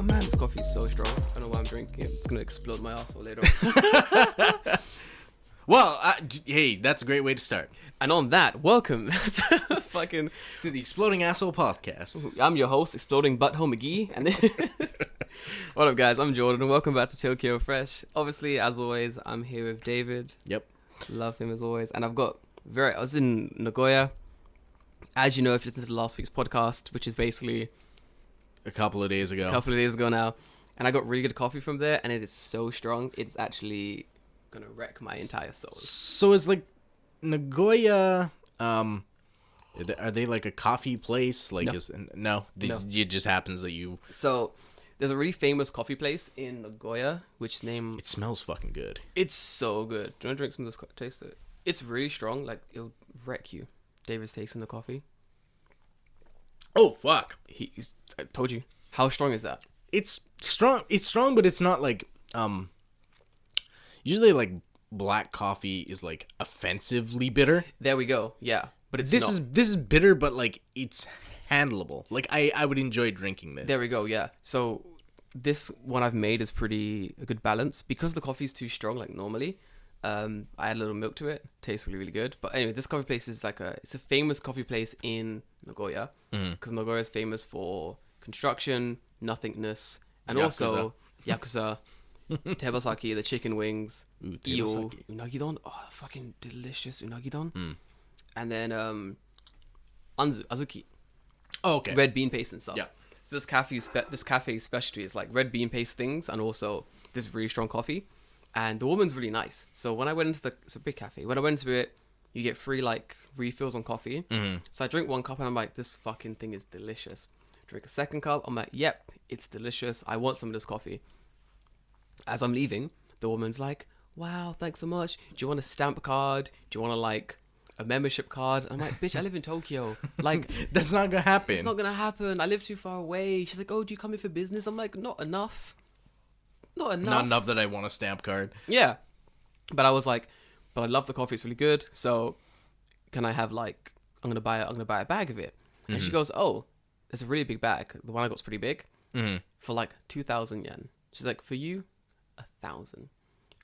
man, this coffee is so strong. I don't know why I'm drinking it. It's gonna explode my asshole later. Well, hey, that's a great way to start. And on that, welcome to the Exploding Asshole Podcast. I'm your host, Exploding Butthole McGee, and what up, guys? I'm Jordan, and welcome back to Tokyo Fresh. Obviously, as always, I'm here with David. Yep. Love him as always, and I was in Nagoya. As you know, if you listened to last week's podcast, which is basically A couple of days ago now, and I got really good coffee from there, and it is so strong. It's actually gonna wreck my entire soul. So it's like Nagoya. Are they like a coffee place? Like, no. It just happens that you. So there's a really famous coffee place in Nagoya, which It smells fucking good. It's so good. Do you want to drink some of this? Taste it. It's really strong. Like, it'll wreck you. David's tasting the coffee. Oh fuck! I told you. How strong is that? It's strong. It's strong, but it's not like Usually, like, black coffee is like offensively bitter. There we go. Yeah, but this is bitter, but like it's handleable. Like I would enjoy drinking this. There we go. Yeah. So this one I've made is pretty a good balance because the coffee is too strong. Like normally, I add a little milk to it. Tastes really, really good. But anyway, this coffee place is it's a famous coffee place in Nagoya because Nagoya is famous for construction, nothingness, and also yakuza, tebasaki, the chicken wings, iyo, unagi-don. Oh, fucking delicious unagi-don. And then azuki. Oh, okay. Red bean paste and stuff. Yeah. So this cafe's specialty is like red bean paste things and also this really strong coffee. And the woman's really nice. So when I went into it's a big cafe. When I went into it, you get free like refills on coffee. So I drink one cup and I'm like, this fucking thing is delicious. Drink a second cup. I'm like, yep, it's delicious. I want some of this coffee. As I'm leaving, the woman's like, wow, thanks so much. Do you want a stamp card? Do you want a membership card? I'm like, bitch, I live in Tokyo. Like, that's not gonna happen. It's not gonna happen. I live too far away. She's like, oh, do you come here for business? I'm like, not enough. Not enough that I want a stamp card. Yeah. But I was like, but I love the coffee. It's really good. So can I have I'm gonna buy a bag of it. And she goes, oh, it's a really big bag. The one I got's pretty big. For like 2,000 yen. She's like, for you, 1,000.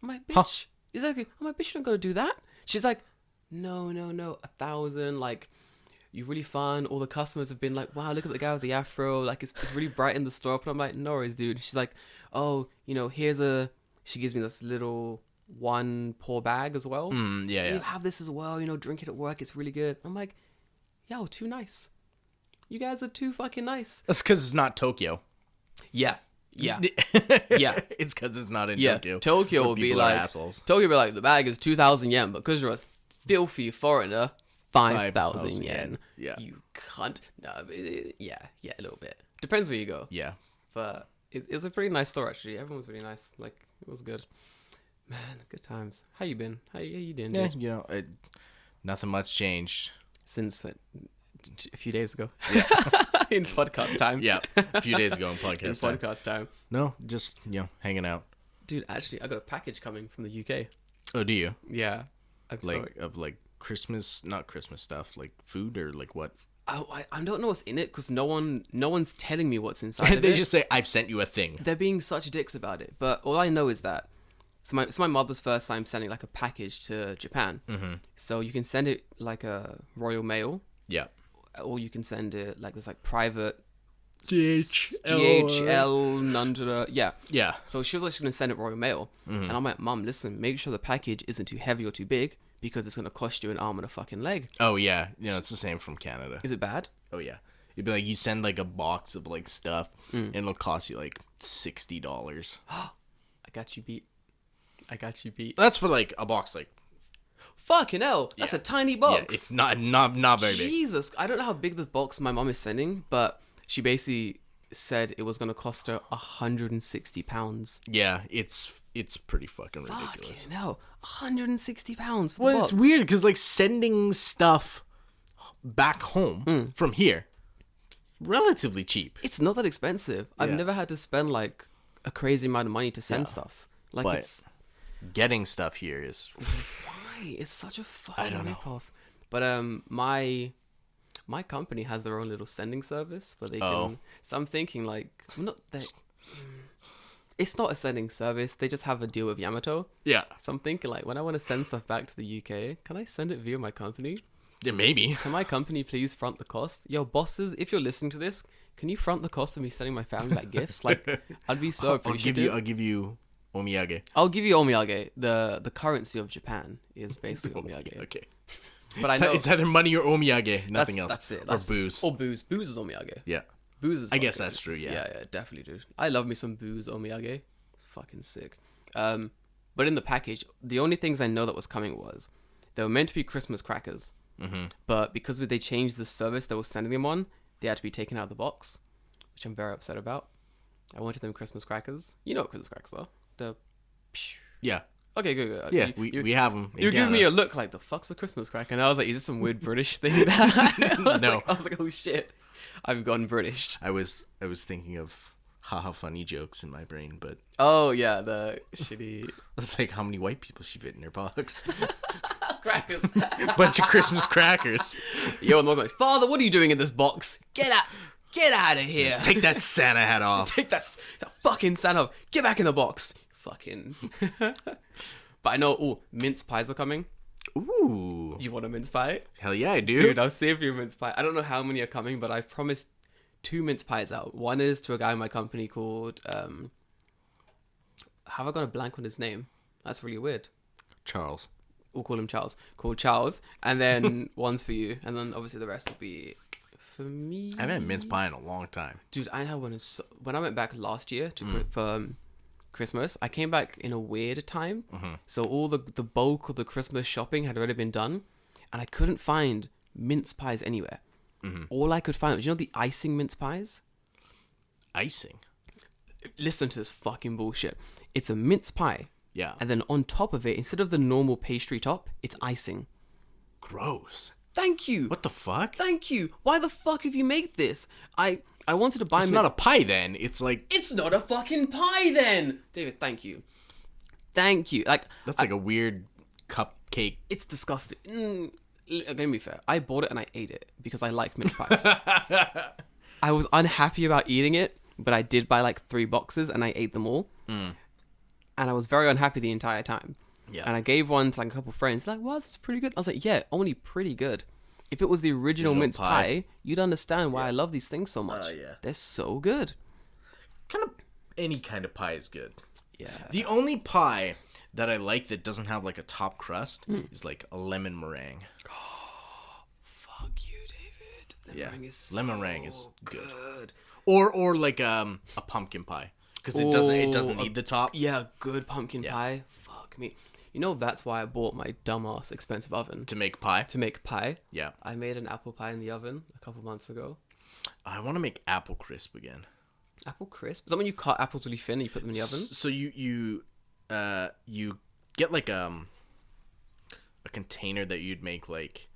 I'm like, bitch. Huh? Exactly. I'm like, bitch, you don't gotta do that. She's like, no, 1,000. Like, you're really fun. All the customers have been like, wow, look at the guy with the afro. Like, it's really bright in the store. But I'm like, no worries, dude. She's like, oh, she gives me this little one pour bag as well. Yeah. You have this as well. Drink it at work. It's really good. I'm like, yo, too nice. You guys are too fucking nice. That's because it's not Tokyo. Yeah. It's because it's not in Tokyo. Tokyo will be like assholes. Tokyo will be like, the bag is 2,000 yen, but because you're a filthy foreigner, 5,000 yen. Yeah. You cunt. No, yeah, a little bit. Depends where you go. Yeah. But it's a pretty nice store, actually. Everyone was really nice. Like, it was good. Man, good times. How you been? How you doing, dude? Yeah, nothing much changed. Since a few days ago. Yeah. In podcast time. Yeah, a few days ago in podcast time. No, just, hanging out. Dude, actually, I got a package coming from the UK. Oh, do you? Yeah. I'm sorry. Of Christmas, not Christmas stuff, like food or like what? Oh, I don't know what's in it because no one's telling me what's inside of They it. just say, I've sent you a thing. They're being such dicks about it. But all I know is that it's my mother's first time sending like a package to Japan. So you can send it like a Royal Mail. Yeah. Or you can send it like this like private DHL Nandra. Yeah. Yeah. So she was like, she's going to send it Royal Mail. And I'm like, Mum, listen, make sure the package isn't too heavy or too big because it's going to cost you an arm and a fucking leg. Oh, yeah. It's the same from Canada. Is it bad? Oh, yeah. It'd be like you send like a box of like stuff and it'll cost you like $60. I got you beat. That's for like a box like. Fucking hell. That's a tiny box. Yeah, it's not very big. Jesus. I don't know how big the box my mum is sending, but she basically said it was going to cost her £160. Yeah, it's pretty fucking ridiculous. Fucking hell. £160 for the Well, box. it's weird because like sending stuff back home from here, relatively cheap. It's not that expensive. I've Yeah. never had to spend like a crazy amount of money to send stuff. Like, But it's getting stuff here is why? It's such a fucking I don't know. ripoff. But my company has their own little sending service where they can. Oh. So I'm thinking like, well, not that It's not a sending service. They just have a deal with Yamato. Yeah. So I'm thinking, like, when I want to send stuff back to the UK, can I send it via my company? Yeah, maybe. Can my company please front the cost? Yo, bosses, if you're listening to this, can you front the cost of me sending my family back gifts? Like, I'd be so appreciative. I'll give you omiyage. I'll give you omiyage. The currency of Japan is basically omiyage. Okay. But I know It's either money or omiyage, nothing else. That's it. Or booze. Or booze. Booze is omiyage. Yeah. Booze is. I guess fucking- that's true. Yeah. Yeah, definitely, dude. I love me some booze omiyage. It's fucking sick. But in the package, the only things I know that was coming was they were meant to be Christmas crackers, but because they changed the service they were sending them on, they had to be taken out of the box, which I'm very upset about. I wanted them Christmas crackers. You know what Christmas crackers are? The. Yeah. Okay, good. Yeah. We have them. You give me a look like the fuck's a Christmas cracker, and I was like, "Is this some weird British thing?" I was like, "Oh shit, I've gone British." I was thinking of haha funny jokes in my brain, but Oh yeah, the shitty it's like how many white people she fit in her box. crackers. Bunch of Christmas crackers. Yo, and I was like, "Father, what are you doing in this box? Get out of here! Take that Santa hat off. Take that fucking Santa. Get back in the box, fucking." But I know. Oh, mince pies are coming. Ooh. You want a mince pie? Hell yeah, I do. Dude, I'll save you a mince pie. I don't know how many are coming, but I've promised 2 mince pies out. One is to a guy in my company called have I got a blank on his name? That's really weird. Charles. We'll call him Charles. Called Charles. And then one's for you. And then obviously the rest will be for me. I haven't had mince pie in a long time. Dude, I had one when I went back last year for Christmas. I came back in a weird time. So all the bulk of the Christmas shopping had already been done. And I couldn't find mince pies anywhere. All I could find was, you know, the icing mince pies? Icing? Listen to this fucking bullshit. It's a mince pie. Yeah. And then on top of it, instead of the normal pastry top, it's icing. Gross. Thank you. What the fuck? Thank you. Why the fuck have you made this? I wanted to buy It's not a pie then. It's like... It's not a fucking pie then. David, thank you. Thank you. Like, That's like a weird cupcake. it's disgusting. Let me be fair. I bought it and I ate it because I like mince pies. I was unhappy about eating it, but I did buy like 3 boxes and I ate them all. And I was very unhappy the entire time. Yeah. And I gave one to like a couple friends. Like, wow, this is pretty good. I was like, yeah, only pretty good. If it was the original mince pie, you'd understand why I love these things so much. Yeah. They're so good. Kind of any kind of pie is good. Yeah. The only pie that I like that doesn't have like a top crust is like a lemon meringue. Fuck you, David. Lemon meringue is good. Or like a pumpkin pie because it doesn't need the top. Yeah, good pumpkin pie. Fuck me. You know, that's why I bought my dumbass expensive oven. To make pie. To make pie. Yeah. I made an apple pie in the oven a couple months ago. I want to make apple crisp again. Apple crisp? Is that when you cut apples really thin and you put them in the oven? So you get like a container that you'd make like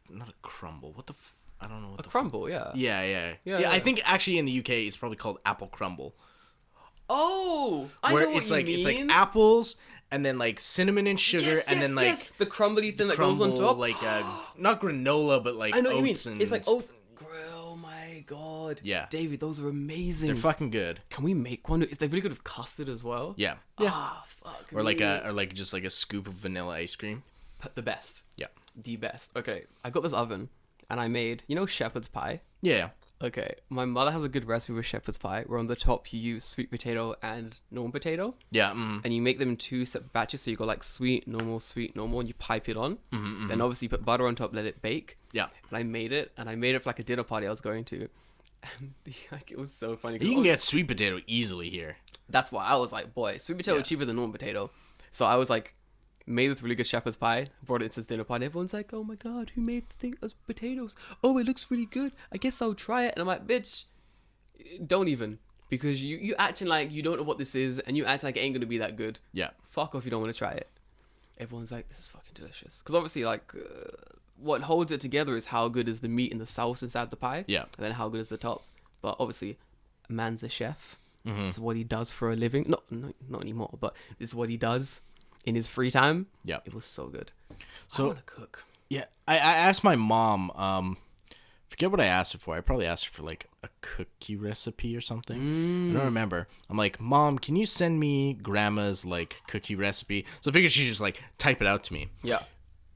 not a crumble. What the I don't know what a crumble, yeah. Yeah. Yeah. I think actually in the UK it's probably called apple crumble. Oh, I Where know what it's you like mean. it's like apples and then like cinnamon and sugar and then like the crumbly thing that goes on top. like not granola but like I know what you mean. oats and It's like oats. Oh my god. Yeah. David, those are amazing. they're fucking good. Can we make one? Is they really good with custard as well? Yeah. Ah, fuck. Or like just like a scoop of vanilla ice cream. the best. Yeah. The best. Okay, I got this oven and I made, you know, shepherd's pie? Yeah. Okay, my mother has a good recipe with shepherd's pie where on the top you use sweet potato and normal potato. Yeah. And you make them in 2 separate batches. So you go like sweet, normal, and you pipe it on. Then obviously you put butter on top, let it bake. Yeah. And I made it for like a dinner party I was going to. And like, it was so funny. You can get sweet potato easily here. That's why I was like, boy, sweet potato cheaper than normal potato. So I was like, made this really good shepherd's pie, brought it to this dinner party. Everyone's like, oh my god, who made the thing of potatoes? Oh, it looks really good. I guess I'll try it. And I'm like, bitch, don't even. Because you acting like you don't know what this is, and you act like it ain't gonna be that good. Yeah. Fuck off, you don't want to try it. Everyone's like, this is fucking delicious. Because obviously, like, what holds it together is how good is the meat and the sauce inside the pie. Yeah. And then how good is the top. But obviously, a man's a chef. This is what he does for a living. Not anymore, but this is what he does in his free time. Yeah. It was so good. So I want to cook. Yeah, I asked my mom, forget what I asked her for. I probably asked her for like a cookie recipe or something. I don't remember. I'm like, Mom, can you send me grandma's like cookie recipe? So I figured she'd just like type it out to me. Yeah.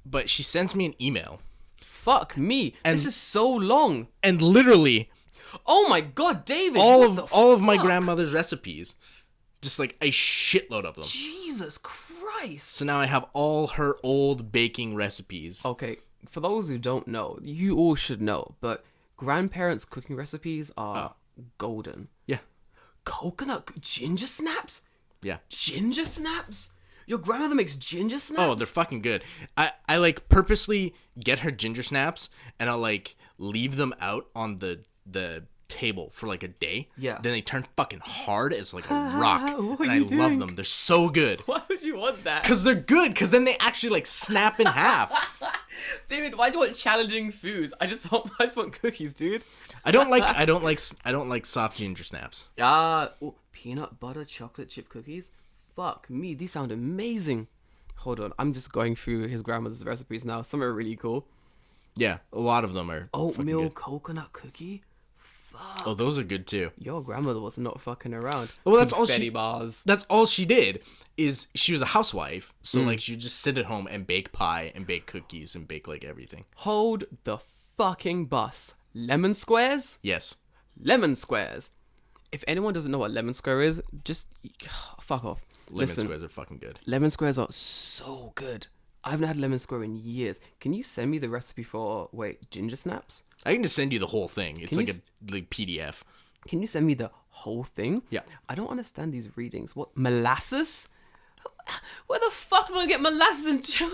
But she sends me an email. Fuck me. This is so long. And literally Oh my god, David. all of my grandmother's recipes. Just like a shitload of them. Jesus Christ. So now I have all her old baking recipes. Okay, for those who don't know, you all should know, but grandparents' cooking recipes are golden. Yeah. Ginger snaps? Yeah. Ginger snaps? Your grandmother makes ginger snaps? Oh, they're fucking good. I like purposely get her ginger snaps and I'll like leave them out on the table for like a day. Yeah. Then they turn fucking hard as like a rock. What and are I you love doing? them. They're so good. Why would you want that? Cause they're good. Cause then they actually like snap in half. David, why do you want challenging foods? I just want cookies, dude. I don't like soft ginger snaps. Peanut butter chocolate chip cookies? Fuck me, these sound amazing. Hold on, I'm just going through his grandmother's recipes now. Some are really cool. Yeah, a lot of them are Oatmeal good. coconut cookie? Fuck. Oh, those are good too. Your grandmother was not fucking around. Well, that's all Confetti she bars. That's all she did. Is she was a housewife, so like she just sit at home and bake pie and bake cookies and bake like everything. Hold the fucking bus. Lemon squares? Yes. Lemon squares. If anyone doesn't know what lemon square is, just fuck off. Lemon squares are fucking good. Lemon squares are so good. I haven't had lemon square in years. Can you send me the recipe for ginger snaps? I can just send you the whole thing. It's Can like you a like PDF. Can you send me the whole thing? Yeah. I don't understand these readings. What, molasses? Where the fuck am I gonna get molasses in?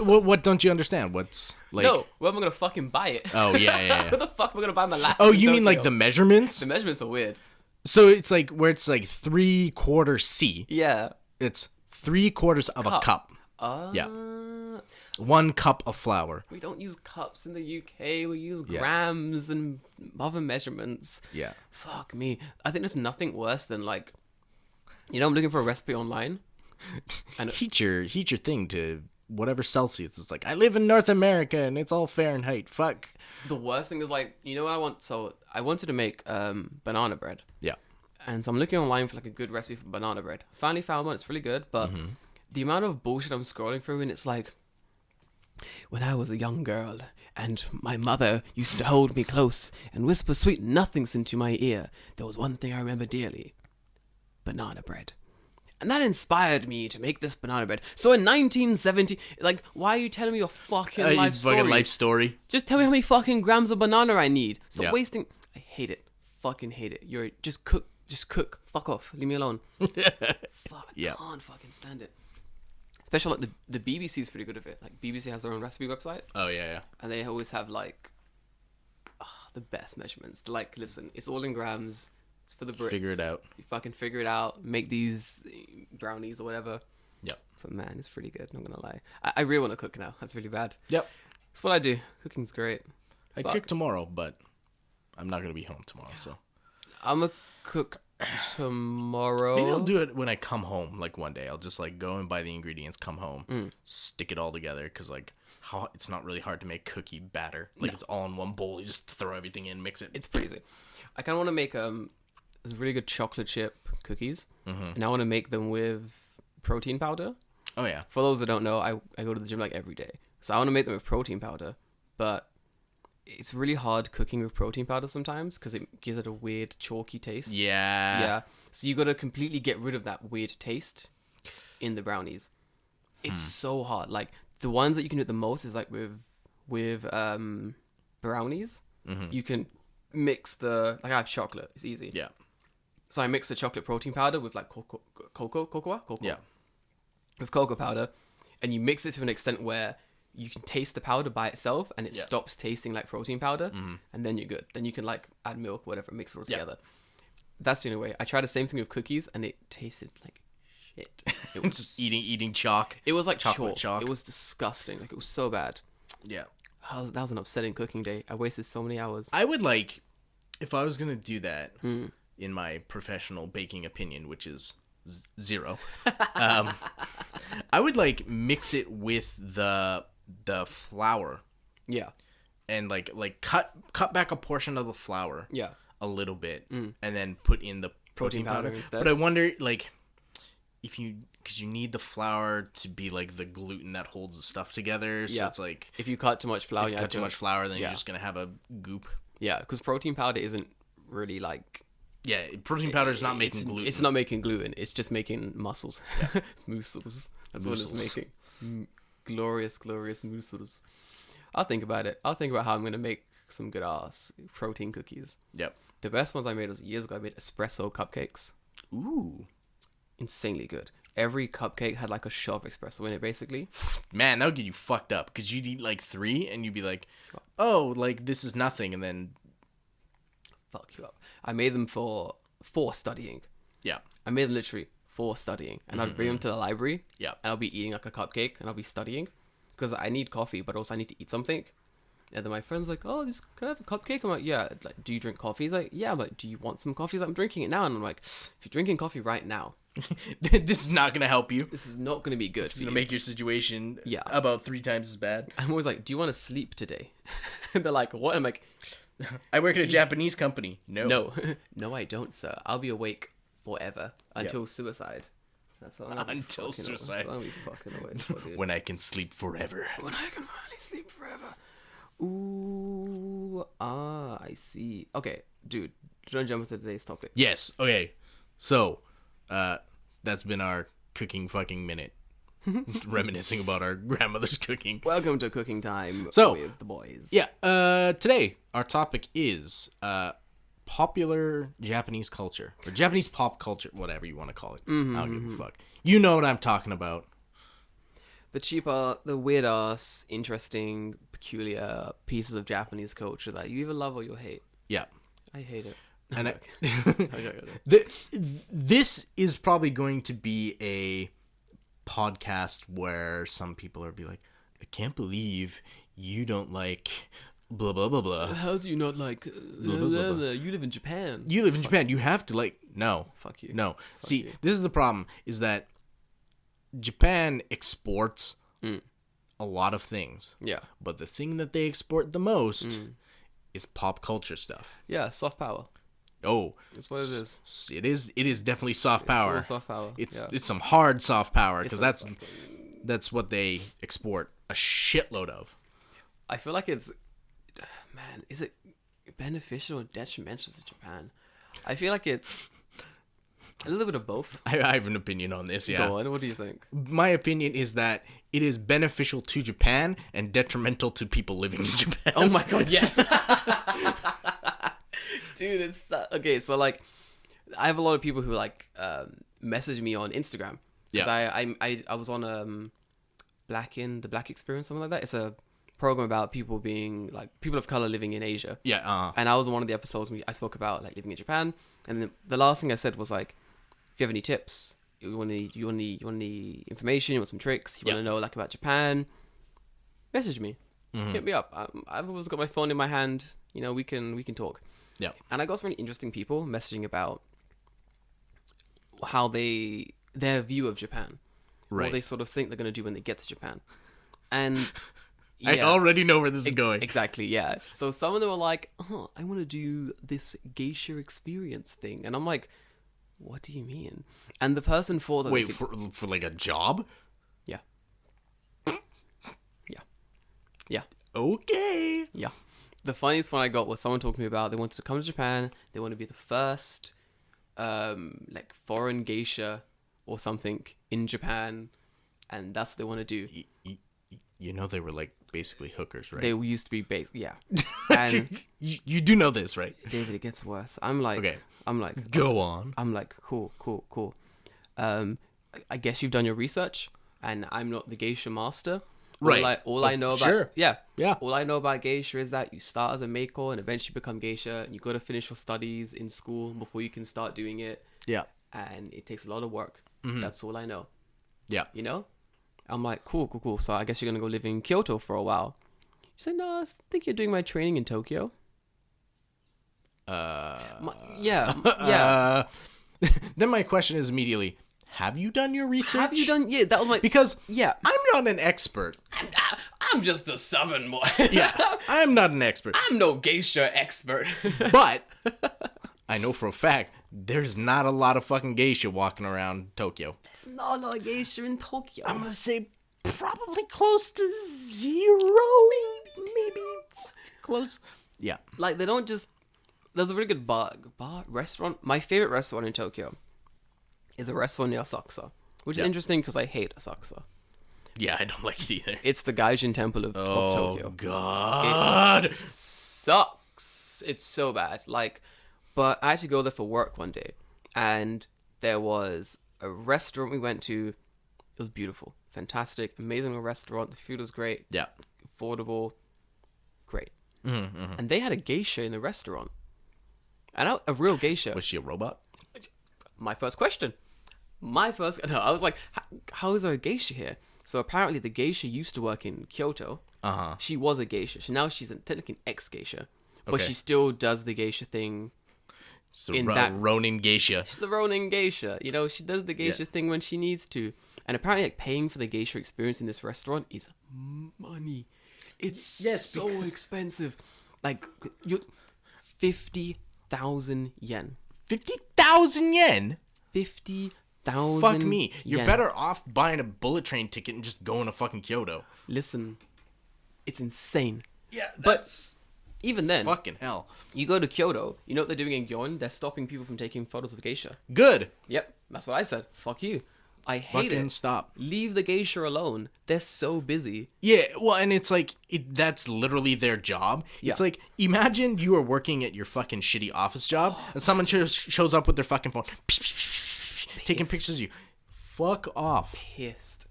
What don't you understand? What's like? No, where am I gonna fucking buy it? Oh yeah. Where the fuck am I gonna buy molasses? Oh, in you mean like Tokyo? the measurements? The measurements are weird. So it's like where it's like 3/4 C. Yeah. It's 3/4 of a cup. Yeah. 1 cup of flour. We don't use cups in the UK. We use grams and other measurements. Yeah. Fuck me. I think there's nothing worse than like, I'm looking for a recipe online. And Heat your thing to whatever Celsius. It's like I live in North America and it's all Fahrenheit. Fuck. the worst thing is like, what I want? So I wanted to make banana bread. Yeah. And so I'm looking online for like a good recipe for banana bread. Finally found one. It's really good. But the amount of bullshit I'm scrolling through, and it's like, when I was a young girl and my mother used to hold me close and whisper sweet nothings into my ear, there was one thing I remember dearly: banana bread. And that inspired me to make this banana bread. So in 1970, like, why are you telling me your fucking life story? Fucking life story. Just tell me how many fucking grams of banana I need. So Yeah. wasting... I hate it. Fucking hate it. You're... Just cook. Fuck off. Leave me alone. Fuck. Yeah. I can't fucking stand it. Especially like the BBC is pretty good at it. Like BBC has their own recipe website. Oh yeah. And they always have like... the best measurements. Like, listen, it's all in grams. It's for the Brits. Figure it out. You fucking figure it out. Make these brownies or whatever. Yep. But man, it's pretty good. Not gonna lie. I really want to cook now. That's really bad. Yep. That's what I do. Cooking's great. I cook tomorrow, but I'm not gonna be home tomorrow, so I'm gonna cook tomorrow. maybe I'll do it when I come home. Like one day, I'll just like go and buy the ingredients, come home, stick it all together. Because like it's not really hard to make cookie batter. Like it's all in one bowl. You just throw everything in, mix it. It's pretty easy. I kind of want to make there's really good chocolate chip cookies, and I want to make them with protein powder. Oh yeah. For those that don't know, I go to the gym like every day, so I want to make them with protein powder, but it's really hard cooking with protein powder sometimes because it gives it a weird chalky taste. Yeah. Yeah. So you got to completely get rid of that weird taste in the brownies. It's so hard. Like the ones that you can do the most is like with brownies. You can mix I have chocolate. It's easy. Yeah. So I mix the chocolate protein powder with like cocoa. Yeah. With cocoa powder, and you mix it to an extent where you can taste the powder by itself, and it stops tasting like protein powder, and then you're good. Then you can like add milk, whatever, mix it all together. That's the only way. I tried the same thing with cookies, and it tasted like shit. It was Just eating chalk. It was like chocolate chalk. It was disgusting. Like it was so bad. Yeah. That was an upsetting cooking day. I wasted so many hours. I would like, if I was gonna do that, in my professional baking opinion, which is 0, I would like mix it with the flour. Yeah. and like cut back a portion of the flour. Yeah. A little bit, and then put in the protein powder instead. But I wonder, like, because you need the flour to be like the gluten that holds the stuff together. So it's like if you cut too much flour, then you're just gonna have a goop. Yeah, because protein powder isn't really like. Yeah, protein powder is not making gluten. It's not making gluten. It's just making muscles. Yeah. Muscles. That's what it's making. Glorious muscles. I'll think about it. I'll think about how I'm gonna make some good ass protein cookies. Yep. The best ones I made was years ago. I made espresso cupcakes. Ooh. Insanely good. Every cupcake had like a shot of espresso in it, basically. Man, that would get you fucked up because you'd eat like 3 and you'd be like, oh, like this is nothing, and then fuck you up. I made them for studying. Yeah. I made them literally for studying, and I'd bring them to the library. Yeah. And I'll be eating like a cupcake, and I'll be studying because I need coffee, but also I need to eat something. And then my friend's like, "Oh, can I have a cupcake?" I'm like, "Yeah." Like, do you drink coffee? He's like, "Yeah." I'm like, "Do you want some coffee?" He's like, "I'm drinking it now." And I'm like, "If you're drinking coffee right now, this is not gonna help you. This is not gonna be good. It's gonna make your situation about 3 times as bad." I'm always like, "Do you want to sleep today?" And they're like, "What?" I'm like, "I work at a Japanese company." No, no, I don't, sir. I'll be awake forever until suicide. That's until suicide. I'll be fucking awake for, dude. When I can sleep forever. When I can finally sleep forever. Ooh, I see. Okay, dude, do you want to jump into today's topic? Yes, okay. So, that's been our cooking fucking minute. Reminiscing about our grandmother's cooking. Welcome to Cooking Time with the boys. Yeah, today our topic is popular Japanese culture. Or Japanese pop culture, whatever you want to call it. I don't give a fuck. You know what I'm talking about. The cheaper, the weird ass, interesting, peculiar pieces of Japanese culture that you either love or you hate. Yeah. I hate it. And this is probably going to be a podcast where some people are be like, I can't believe you don't like blah blah blah blah. How do you not like blah, blah, blah, blah. You live in Japan. You live in Japan. You have to like no. Fuck you. No. Fuck See, you. this is the problem is that Japan exports a lot of things. Yeah. But the thing that they export the most is pop culture stuff. Yeah, soft power. Oh, that's what it is. It is definitely soft power. It's all soft power. It's some hard soft power because that's what they export a shitload of. I feel like it's, man, is it beneficial or detrimental to Japan? I feel like it's a little bit of both. I have an opinion on this. Yeah. Go on. What do you think? My opinion is that it is beneficial to Japan and detrimental to people living in Japan. Oh my god, yes. Dude, it's okay. So like, I have a lot of people who like message me on Instagram. Yeah. I was on the Black Experience, something like that. It's a program about people being like people of color living in Asia. Yeah. And I was on one of the episodes I spoke about like living in Japan, and the last thing I said was like, if you have any tips, you want any information, you want some tricks, you want to know like about Japan, message me, hit me up. I've always got my phone in my hand. You know, we can talk. Yeah. And I got some really interesting people messaging about how their view of Japan, what they sort of think they're gonna do when they get to Japan, and. Yeah, I already know where this is going. Exactly, yeah. So some of them were like, "Oh, I want to do this geisha experience thing," and I'm like, "What do you mean?" And the person thought that wait for like a job. Yeah. Yeah. Okay. Yeah. The funniest one I got was someone talking to me about they wanted to come to Japan. They want to be the first, like foreign geisha or something in Japan, and that's what they want to do. You know they were like basically hookers, right? They used to be yeah. And you do know this, right? David, it gets worse. I'm like, go on. I'm like, cool. I guess you've done your research, and I'm not the geisha master. Right. All I know about sure. Yeah. All I know about geisha is that you start as a maiko and eventually become geisha, and you got to finish your studies in school before you can start doing it. Yeah. And it takes a lot of work. That's all I know. Yeah. You know? I'm like, cool. So I guess you're going to go live in Kyoto for a while. She's like, no, I think you're doing my training in Tokyo. Yeah. Then my question is immediately, have you done your research? Yeah, that was my... Because yeah, I'm not an expert. I'm just a southern boy. Yeah, I'm not an expert. I'm no geisha expert. But I know for a fact there's not a lot of fucking geisha walking around Tokyo. There's not a lot of geisha in Tokyo. I'm gonna say probably close to 0. Maybe close. Yeah. Like, they don't just... There's a really good restaurant. My favorite restaurant in Tokyo is a restaurant near Asakusa, which is interesting because I hate Asakusa. Yeah, I don't like it either. It's the Gaijin temple of Tokyo. Oh, God. It sucks. It's so bad. Like, but I had to go there for work one day, and there was a restaurant we went to. It was beautiful. Fantastic. Amazing restaurant. The food was great. Yeah. Affordable. Great. Mm-hmm. And they had a geisha in the restaurant. And a real geisha. Was she a robot? My first question. No, I was like, how is there a geisha here? So apparently the geisha used to work in Kyoto. Uh-huh. She was a geisha. So now she's technically an ex-geisha. But Okay. she still does the geisha thing. So Ronin geisha. She's the Ronin geisha. You know, she does the geisha thing when she needs to. And apparently, like, paying for the geisha experience in this restaurant is money. It's so expensive. Like, 50,000 yen. 50,000 yen? 50,000 Fuck me. You're yen. better off buying a bullet train ticket and just going to fucking Kyoto. Listen, it's insane. Yeah, But even then, fucking hell. you go to Kyoto, you know what they're doing in Gyon? They're stopping people from taking photos of geisha. Good. Yep, that's what I said. Fuck you. I hate Fucking it. stop. Leave the geisha alone. They're so busy. Yeah, well, and it's like, that's literally their job. It's Yeah. like, imagine you are working at your fucking shitty office job, and someone shows up with their fucking phone, taking pictures of you. Fuck off. Pissed.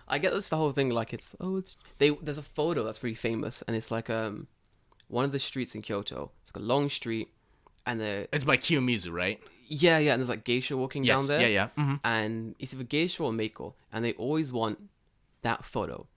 I get this the whole thing like there's a photo that's really famous, and it's like one of the streets in Kyoto. It's like a long street, and It's by Kiyomizu, right? yeah, and there's like geisha walking down there. Yeah. Mm-hmm. And it's either geisha or Meiko, and they always want that photo.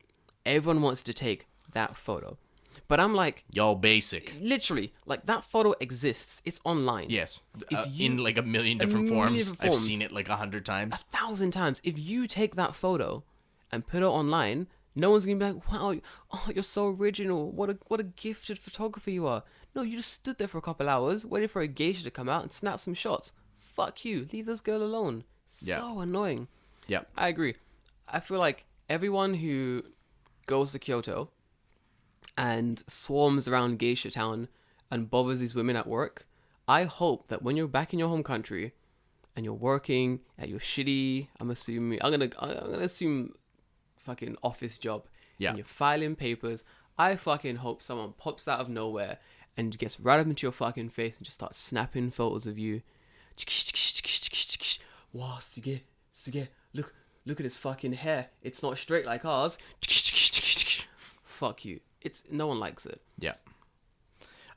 Everyone wants to take that photo. But I'm like, Y'all basic. literally, like, that photo exists. It's online. Yes. If you- in like a million different million forms. different I've forms. seen it like 100 times. 1,000 times. If you take that photo and put it online, no one's gonna be like, wow, oh, you're so original. What a gifted photographer you are. No, you just stood there for a couple hours, waiting for a geisha to come out and snap some shots. Fuck you. Leave this girl alone. So annoying. Yeah. I agree. I feel like everyone who goes to Kyoto and swarms around Geisha Town and bothers these women at work, I hope that when you're back in your home country and you're working at your shitty, I'm gonna assume fucking office job, and you're filing papers, I fucking hope someone pops out of nowhere and gets right up into your fucking face and just starts snapping photos of you. Wow, Suge, look at his fucking hair. It's not straight like ours. Fuck you. No one likes it. Yeah.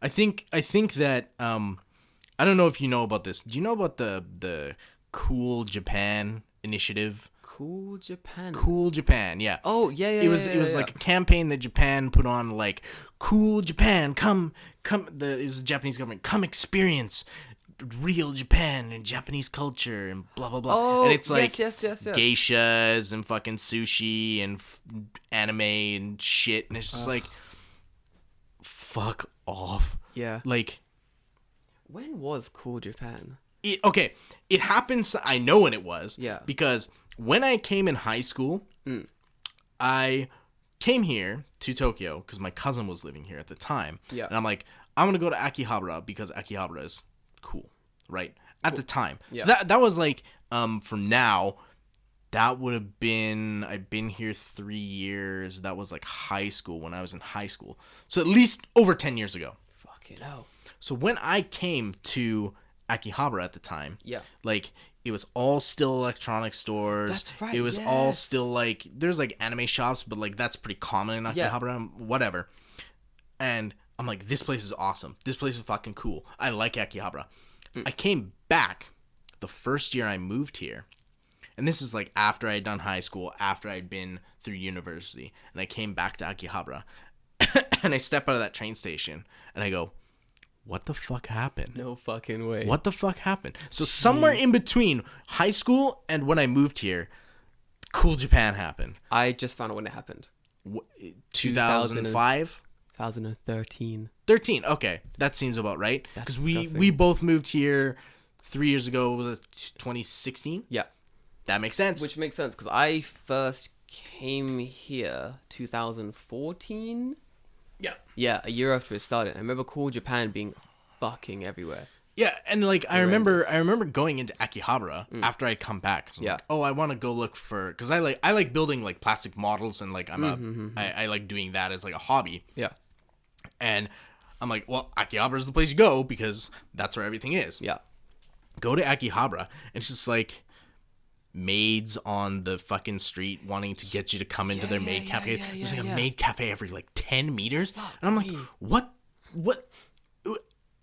I think that I don't know if you know about this. Do you know about the Cool Japan initiative? Cool Japan. Cool Japan, yeah. Oh, yeah. It was like a campaign that Japan put on, like, Cool Japan, come it was the Japanese government, come experience real Japan and Japanese culture and blah blah blah. Oh, and it's like yes. geishas and fucking sushi and anime and shit, and it's just like, fuck off. Yeah. Like, When was Cool Japan? it happens. I know when it was. Yeah. Because when I came in high school, I came here to Tokyo because my cousin was living here at the time. Yeah. And I'm like, I'm gonna go to Akihabara because Akihabara is cool, right? At the time. Yeah. So that was like, from now, that would have been, I've been here 3 years. That was like high school, when I was in high school. So at least over 10 years ago. Fucking hell. So when I came to Akihabara at the time, Yeah. like, it was all still electronic stores. That's right, It was all yes. still like, there's like anime shops, but like that's pretty common in Yeah. Akihabara, whatever. And I'm like, this place is awesome. This place is fucking cool. I like Akihabara. I came back the first year I moved here. And this is like after I had done high school, after I'd been through university. And I came back to Akihabara. And I step out of that train station and I go, what the fuck happened? No fucking way. What the fuck happened? So somewhere in between high school and when I moved here, Cool Japan happened. I just found out when it happened. 2005? 2013. 13. Okay, that seems about right. That's Because we disgusting. both moved here 3 years ago. Was it 2016? Yeah. That makes sense. Which makes sense because I first came here 2014. Yeah. Yeah, a year after it started. I remember Cool Japan being fucking everywhere. Yeah, and like I remember going into Akihabara after I come back. So I'm Yeah. like, oh, I want to go look for, because I like building like plastic models, and like I like doing that as like a hobby. Yeah. And I'm like, well, Akihabara is the place you go because that's where everything is. Yeah. Go to Akihabara, and it's just like maids on the fucking street wanting to get you to come into their maid cafe. There's like a maid cafe every like 10 meters. And I'm like,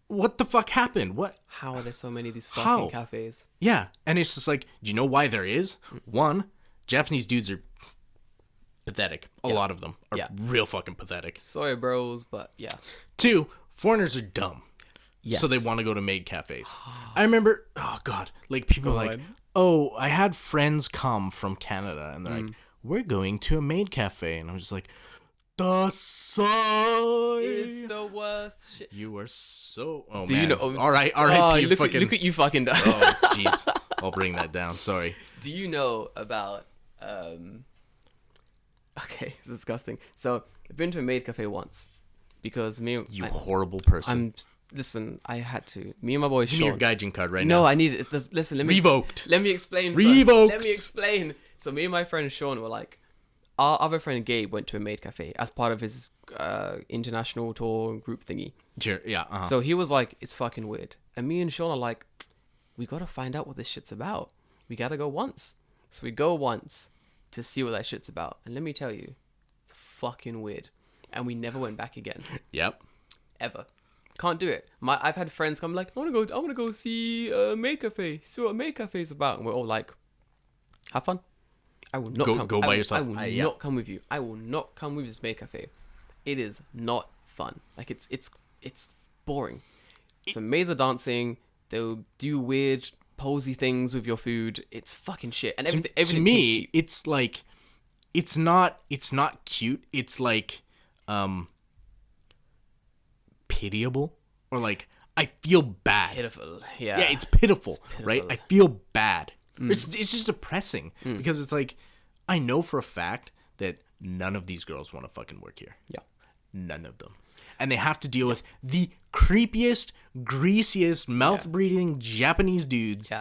what the fuck happened? What? How are there so many of these fucking How? cafes? Yeah. And it's just like, do you know why there is? One, Japanese dudes are pathetic. A lot of them are real fucking pathetic. Sorry, bros, but yeah. Two, foreigners are dumb. Yes. So they want to go to maid cafes. I remember, oh God, like people are like, ahead. oh, I had friends come from Canada and they're like, we're going to a maid cafe. And I'm just like, It's the the worst shit. You are so, oh Do man. you know? All right, Oh, you fucking, look at you fucking. oh jeez. I'll bring that down. Sorry. Do you know about? Okay, it's disgusting. So I've been to a maid cafe once because You horrible person. Listen, I had to. Me and my boy Give me your Sean. gaijin card right now. No, I need it. Listen, let me Revoked. Let me explain. Revoked. First. Let me explain. So me and my friend Sean were like, our other friend Gabe went to a maid cafe as part of his international tour group thingy. Sure, yeah. Uh-huh. So he was like, it's fucking weird. And me and Sean are like, we gotta find out what this shit's about. We gotta go once. So we go once to see what that shit's about. And let me tell you, it's fucking weird. And we never went back again. Yep. Ever. Can't do it. I've had friends come like, I wanna go see a maid cafe. See what a maid cafe is about. And we're all like, have fun. I will not come. Go by yourself. I will not come with you. I will not come with this maid cafe. It is not fun. Like it's boring. So maids are dancing. They'll do weird posy things with your food. It's fucking shit. And everything To tastes me, cheap. it's like, it's not cute. It's like, pitiable, or like I feel bad. Pitiful. Yeah. Yeah, it's pitiful, pitiful. right? I feel bad. It's just depressing because it's like, I know for a fact that none of these girls want to fucking work here. Yeah. None of them. And they have to deal with the creepiest, greasiest, mouth-breathing Japanese dudes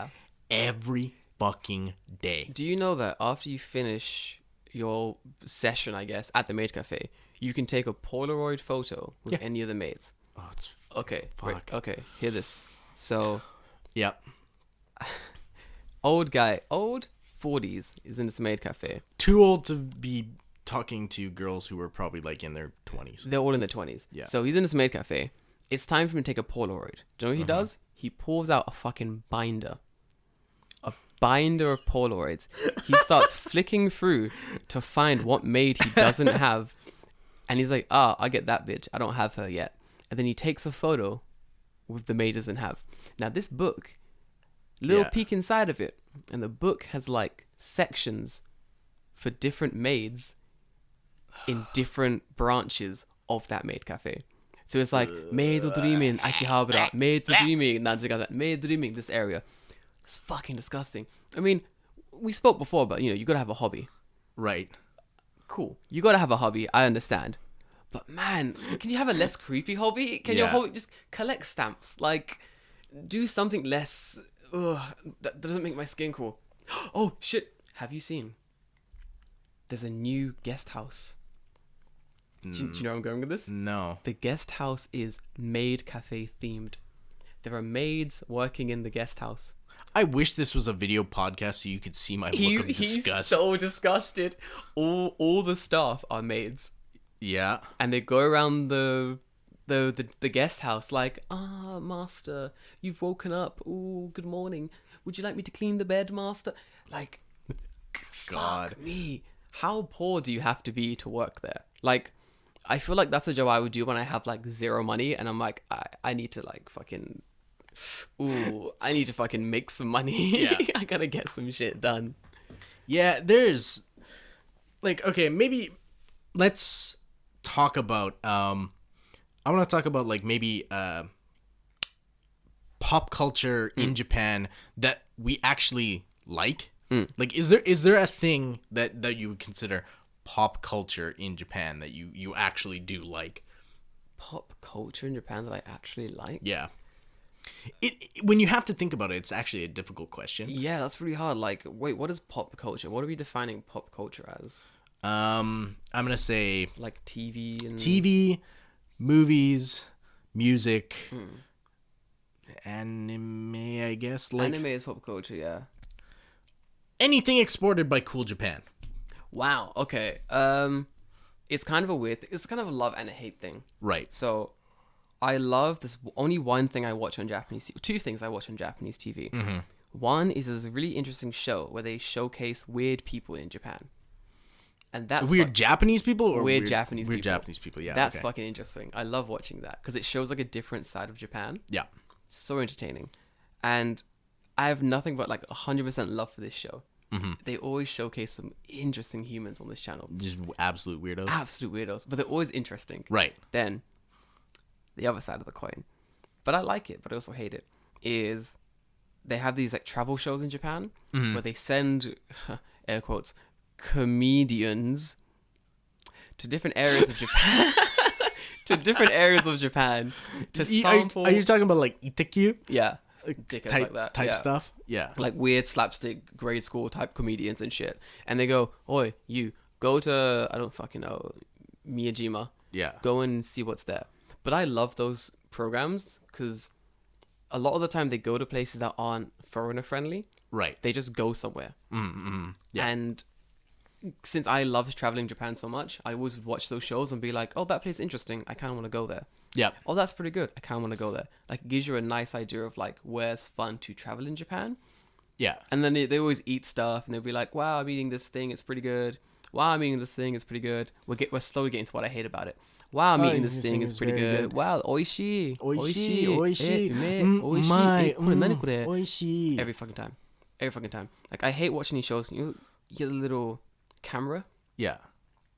every fucking day. Do you know that after you finish your session, I guess, at the maid cafe, you can take a Polaroid photo with any of the maids? Oh, it's Okay. Wait, fuck. okay. Hear this. So, Yep. old 40s, is in this maid cafe. Too old to be talking to girls who were probably like in their 20s. They're all in their 20s. Yeah. So he's in this maid cafe. It's time for him to take a Polaroid. Do you know what he does? He pulls out a fucking binder. A binder of Polaroids. He starts flicking through to find what maid he doesn't have. And he's like, I get that bitch. I don't have her yet. And then he takes a photo with the maid doesn't have. Now this book, little peek inside of it. And the book has like sections for different maids in different branches of that maid cafe. So it's like maid dreaming Akihabara, maid dreaming Nanjigata, maid dreaming this area. It's fucking disgusting. I mean, we spoke before about, you gotta have a hobby. Right. Cool. You gotta have a hobby, I understand. But man, can you have a less creepy hobby? Can your hobby just collect stamps? Like, do something less that doesn't make my skin cool. Oh shit. Have you seen? There's a new guest house. Do you know where I'm going with this? No. The guest house is maid cafe themed. There are maids working in the guest house. I wish this was a video podcast so you could see my look of disgust. He's so disgusted. All the staff are maids. Yeah. And they go around the guest house like, master, you've woken up. Ooh, good morning. Would you like me to clean the bed, master? Like, God. fuck me. How poor do you have to be to work there? Like, I feel like that's a job I would do when I have like zero money and I'm like, I need to like fucking, I need to fucking make some money. Yeah. I gotta get some shit done. Yeah, there's like, okay, maybe let's talk about I want to talk about like maybe pop culture in Japan that we actually like. Like, is there a thing that you would consider pop culture in Japan that you actually do like? Pop culture in Japan that I actually like? Yeah. When you have to think about it, it's actually a difficult question. Yeah, that's really hard. Like, wait, what is pop culture? What are we defining pop culture as? I'm gonna say Like TV and TV, movies, music, anime. I guess like anime is pop culture. Yeah. anything exported by Cool Japan. Wow. Okay. It's kind of a weird. It's kind of a love and a hate thing. Right. So, I love this. Only one thing I watch on Japanese TV. Two things I watch on Japanese TV. Mm-hmm. One is this really interesting show where they showcase weird people in Japan, and that's Weird Japanese people or weird Japanese weird people. Japanese people. Yeah, That's okay. fucking interesting. I love watching that because it shows like a different side of Japan. Yeah. So entertaining, and I have nothing but like 100% love for this show. Mm-hmm. They always showcase some interesting humans on this channel. Just absolute weirdos. Absolute weirdos, but they're always interesting. Right. Then, the other side of the coin, but I like it, but I also hate it, is they have these like travel shows in Japan where they send, air quotes, comedians to different areas of Japan. To different areas of Japan to sample. Are you talking about like Itekyu? Yeah. Dickheads Type, like that. type Yeah. stuff? Yeah. Like weird slapstick grade school type comedians and shit. And they go, oi, you, go to, I don't fucking know, Miyajima. Yeah. Go and see what's there. But I love those programs because a lot of the time they go to places that aren't foreigner friendly. Right. They just go somewhere. Yeah. And since I love traveling Japan so much, I always watch those shows and be like, oh, that place is interesting. I kind of want to go there. Yeah. Oh, that's pretty good. I kind of want to go there. Like, it gives you a nice idea of like where's fun to travel in Japan. Yeah. And then they always eat stuff and they'll be like, wow, I'm eating this thing. It's pretty good. Wow, I'm eating this thing. It's pretty good. We're slowly getting to what I hate about it. Wow, I'm eating this thing. It's pretty good. Wow, oishii. Oishii. Oishii. Oishii. Oishii. Every fucking time. Every fucking time. Like, I hate watching these shows. You get a little camera Yeah.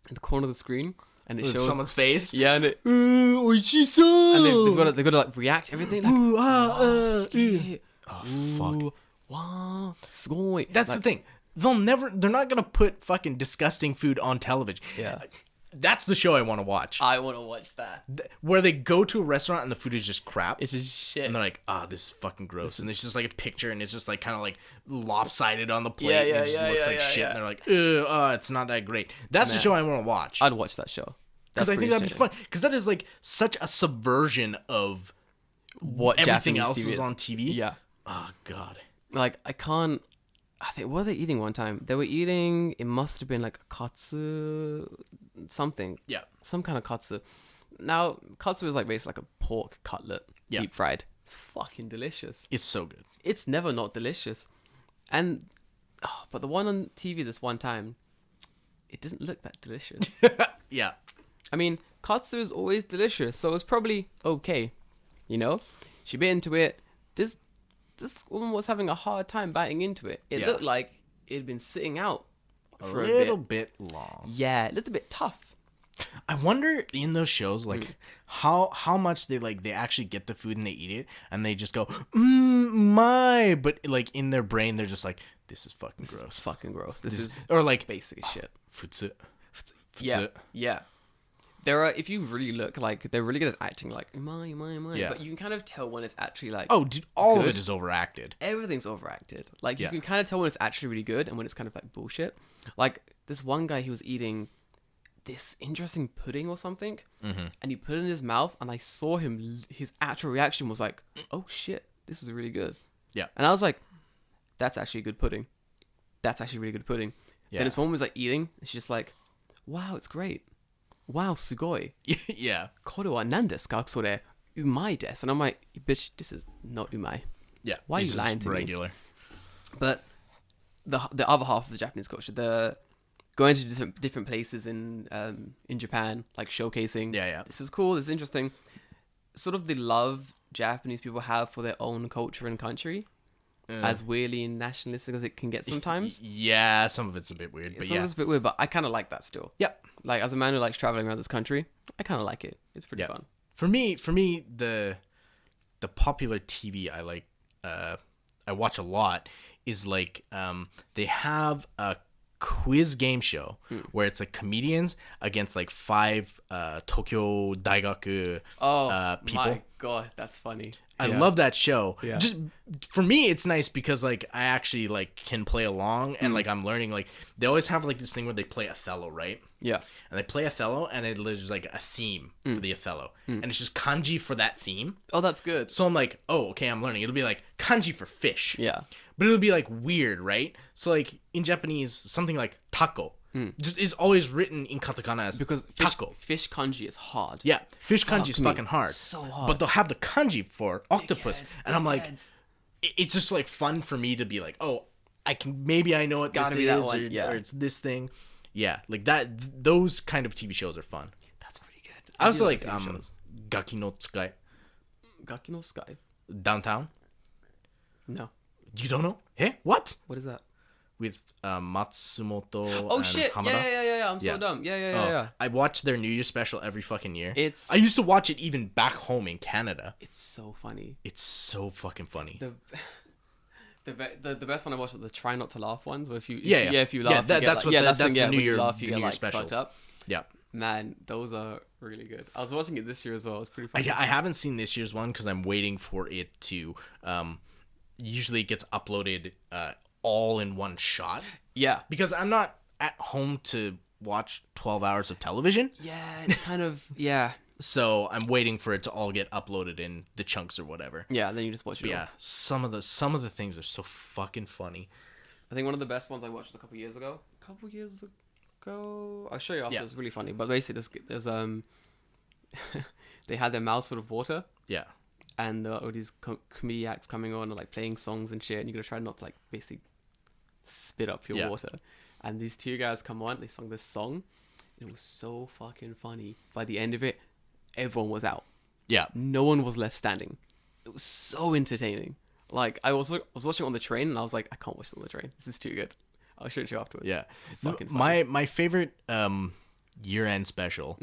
in the corner of the screen and it With shows someone's face. Yeah, and it Oishii-san. and they've got to like react everything like Oh, fuck. Wow, sugoi. That's like, the thing. They're not going to put fucking disgusting food on television. Yeah. That's the show I want to watch. I want to watch that. Where they go to a restaurant and the food is just crap. It's just shit. And they're like, this is fucking gross. And it's just like a picture and it's just like kind of like lopsided on the plate. Yeah, and yeah, it just yeah, looks yeah, like yeah, shit. yeah. And they're like, it's not that great. That's the show I want to watch. I'd watch that show. Because I think that'd be fun. Because that is like such a subversion of What everything Japanese else TV is on TV. Yeah. Oh, God. Like, I can't... I think, what were they eating one time? They were eating... It must have been like a katsu... Something. Yeah. Some kind of katsu. Now, katsu is like basically like a pork cutlet. Yeah. Deep fried. It's fucking delicious. It's so good. It's never not delicious. And... but the one on TV this one time... It didn't look that delicious. Yeah. I mean, katsu is always delicious, so it's probably okay. You know? She bit into it. This woman was having a hard time biting into it. It looked like it had been sitting out for a little bit. long. Yeah, a little bit tough. I wonder in those shows, like, how much they actually get the food and they eat it and they just go, my, but like in their brain, they're just like, this is fucking gross. It's fucking gross. This is or like basic shit. Futsu. Yeah, yeah. There are, if you really look, like, they're really good at acting like, umai. Yeah. But you can kind of tell when it's actually like, Oh, dude, all of good. it is overacted. Everything's overacted. Like, you Yeah. can kind of tell when it's actually really good and when it's kind of like bullshit. Like, this one guy, he was eating this interesting pudding or something, and he put it in his mouth, and I saw him, his actual reaction was like, oh shit, this is really good. Yeah. And I was like, that's actually good pudding. That's actually really good pudding. Yeah. Then this woman was like eating, and she's just like, wow, it's great. Wow, sugoi. Yeah. Kore wa nan desu ka? Sore umai desu. And I'm like, bitch, this is not umai. Yeah. Why are It's you just lying to me? regular. But the other half of the Japanese culture, the going to different places in Japan, like showcasing. Yeah. This is cool. This is interesting. Sort of the love Japanese people have for their own culture and country. as weirdly nationalistic as it can get sometimes. Yeah, some of it's a bit weird, but Some of it's a bit weird, but I kind of like that still. Yep. Like, as a man who likes traveling around this country, I kind of like it. It's pretty fun. For me, the popular TV I like, I watch a lot is like, they have a quiz game show where it's like comedians against like 5 Tokyo Daigaku people. My god, that's funny. I love that show. Yeah. Just for me, it's nice because like I actually like can play along and like I'm learning. Like they always have like this thing where they play Othello, right? Yeah. And they play Othello, and there's like a theme for the Othello, and it's just kanji for that theme. Oh, that's good. So I'm like, oh, okay, I'm learning. It'll be like kanji for fish. Yeah. But it'll be like weird, right? So like in Japanese, something like taco just is always written in katakana as Because taco. fish kanji is hard. Yeah, fish kanji is me. fucking hard. So hard. But they'll have the kanji for octopus, Dickheads, and I'm like, dickheads. it's just like fun for me to be like, oh, I know what this gotta be that is, one, or it's this thing. Yeah, like that. Those kind of TV shows are fun. That's pretty good. I also do like TV shows. Gaki no Tsukai Gaki no Sky. Downtown. No. You don't know? Hey, what? What is that? With Matsumoto. Oh and shit! Hamada. Yeah. I'm Yeah. so dumb. Oh, Yeah. I watch their New Year's special every fucking year. It's I used to watch it even back home in Canada. it's so funny. It's so fucking funny. The best one I watched was the try not to laugh ones. Where if you Yeah. if you laugh, Yeah, you that's get, what like, that's the when New you Year- laugh, you the get New Year like specials. fucked up. Yeah. Man, those are really good. I was watching it this year as well. It's pretty funny. I haven't seen this year's one because I'm waiting for it to. Usually it gets uploaded all in one shot Yeah. because I'm not at home to watch 12 hours of television. Yeah, it's kind of yeah. So I'm waiting for it to all get uploaded in the chunks or whatever. Yeah, then you just watch it. But yeah, some of the things are so fucking funny. I think one of the best ones I watched was a couple years ago. I'll show you after. Yeah. It's really funny. But basically, there's they had their mouths full of water, Yeah. and all these comedy acts coming on and like playing songs and shit, and you gotta try not to like basically spit up your Yeah. water. And these 2 guys come on, they sung this song. It was so fucking funny. By the end of it, everyone was out. Yeah. No one was left standing. It was so entertaining. Like I was watching it on the train, and I was like, I can't watch this on the train. This is too good. I'll show it to you afterwards. Yeah. Fucking funny. My favorite year-end special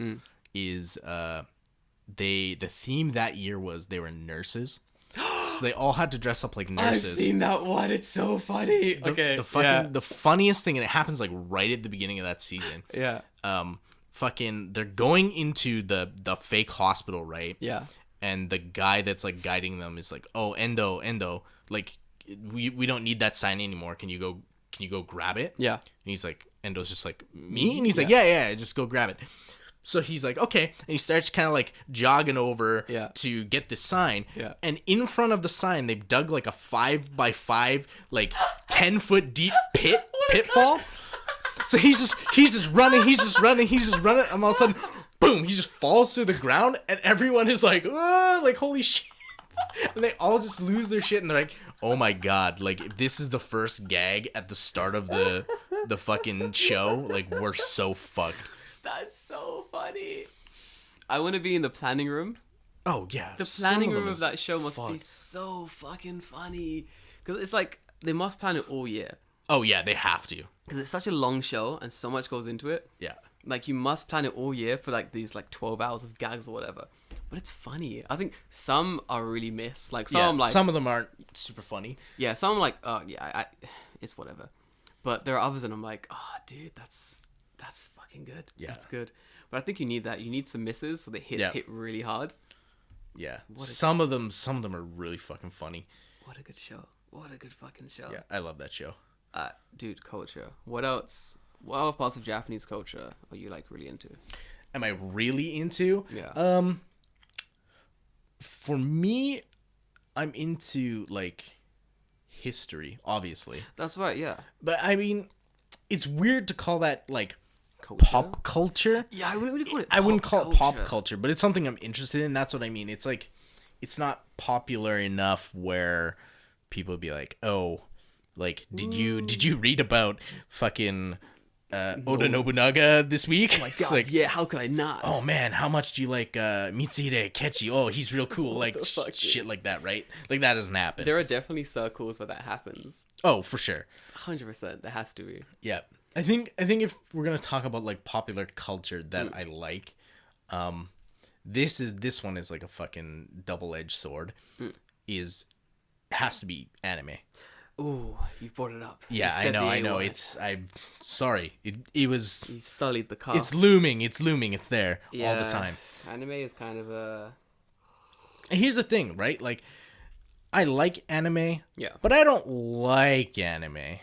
is the theme that year was they were nurses. So they all had to dress up like nurses. I've seen that one. It's so funny. The funniest thing, and it happens like right at the beginning of that season. Yeah. They're going into the fake hospital, right? Yeah. And the guy that's like guiding them is like, "Oh, endo, like we don't need that sign anymore. Can you go grab it?" Yeah. And he's like, Endo's just like, "Me?" And he's like, "Yeah, just go grab it." So he's like, "Okay," and he starts kind of like jogging over to get the sign. Yeah. And in front of the sign, they've dug like a 5x5, like 10-foot deep pitfall. So he's just running, and all of a sudden, boom, he just falls to the ground, and everyone is like, "Oh, like holy shit." And they all just lose their shit, and they're like, "Oh my god, like if this is the first gag at the start of the fucking show, like we're so fucked." That's so funny. I want to be in the planning room. Oh yeah. The planning room of that show must be so fucking funny. Because it's like, they must plan it all year. Oh yeah, they have to. Because it's such a long show and so much goes into it. Yeah. Like, you must plan it all year for like these like 12 hours of gags or whatever. But it's funny. I think some are really miss. Like some like some of them aren't super funny. Yeah, some I'm like, oh yeah, it's whatever. But there are others and I'm like, oh dude, that's fucking good. Yeah. That's good. But I think you need that. You need some misses so the hits hit really hard. Yeah. Some of them are really fucking funny. What a good show. What a good fucking show. Yeah, I love that show. Dude, culture. What else? What other parts of Japanese culture are you like really into? Am I really into? Yeah. For me, I'm into like history, obviously. That's right, yeah. But I mean, it's weird to call that like Culture? pop culture. Yeah, I wouldn't call it I wouldn't call culture. it pop culture, but it's something I'm interested in. That's what I mean. It's like, it's not popular enough where people would be like, "Oh, like did you read about fucking Oda Nobunaga this week. Oh my god, yeah, how could I not? Oh man, how much do you like Mitsuhide Kechi? Oh, he's real cool. Like shit like that, right? Like that doesn't happen. There are definitely circles where that happens. Oh, for sure. 100%, there has to be. Yeah. I think if we're gonna talk about like popular culture that I like, this one is like a fucking double-edged sword. Has to be anime. Ooh, you brought it up. Yeah, I know. I'm sorry. It was. You've sullied the cast. It's looming. It's there all the time. Anime is kind of a. And here's the thing, right? Like, I like anime. Yeah. But I don't like anime.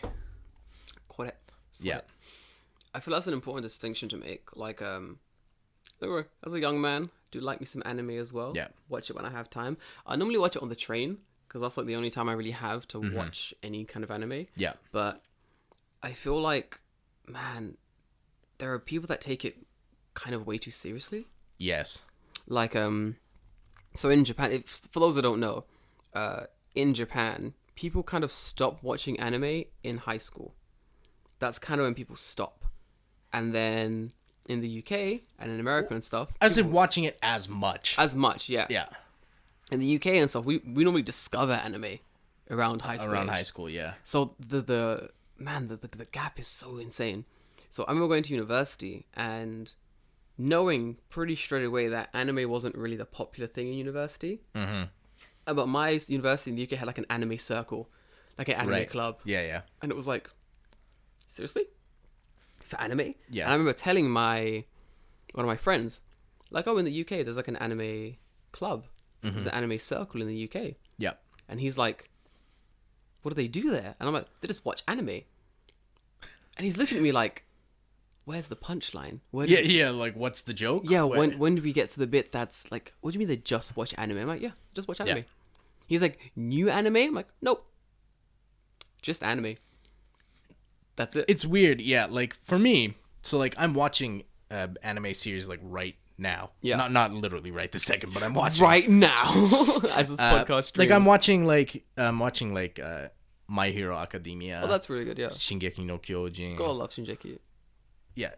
Correct. Yeah. I feel that's an important distinction to make. Like, as a young man, do like me some anime as well. Yeah. Watch it when I have time. I normally watch it on the train because that's like the only time I really have to watch any kind of anime. Yeah. But I feel like, man, there are people that take it kind of way too seriously. Yes. Like, so in Japan, for those that don't know, in Japan, people kind of stop watching anime in high school. That's kind of when people stop. And then in the UK and in America and stuff... I was watching it as much. As much, yeah. Yeah. In the UK and stuff, we normally discover anime around high school. Around high school, yeah. So the gap is so insane. So I remember going to university and knowing pretty straight away that anime wasn't really the popular thing in university. Mm-hmm. But my university in the UK had like an anime circle, like an anime club. Yeah, yeah. And it was like, seriously? For anime? Yeah. And I remember telling one of my friends, like, oh, in the UK, there's like an anime club. There's an anime circle in the UK. Yeah. And he's like, what do they do there? And I'm like, they just watch anime. And he's looking at me like, where's the punchline? Like, what's the joke? Yeah, when do we get to the bit that's like, what do you mean they just watch anime? I'm like, yeah, just watch anime. Yeah. He's like, new anime? I'm like, nope. Just anime. That's it. It's weird, yeah. Like, for me, so, like, I'm watching anime series, like, right now. Yeah. Not literally right this second, but I'm watching. Right now. As this podcast streams. Like, I'm watching, My Hero Academia. Oh, that's really good, yeah. Shingeki no Kyojin. Gotta love Shingeki. Yeah,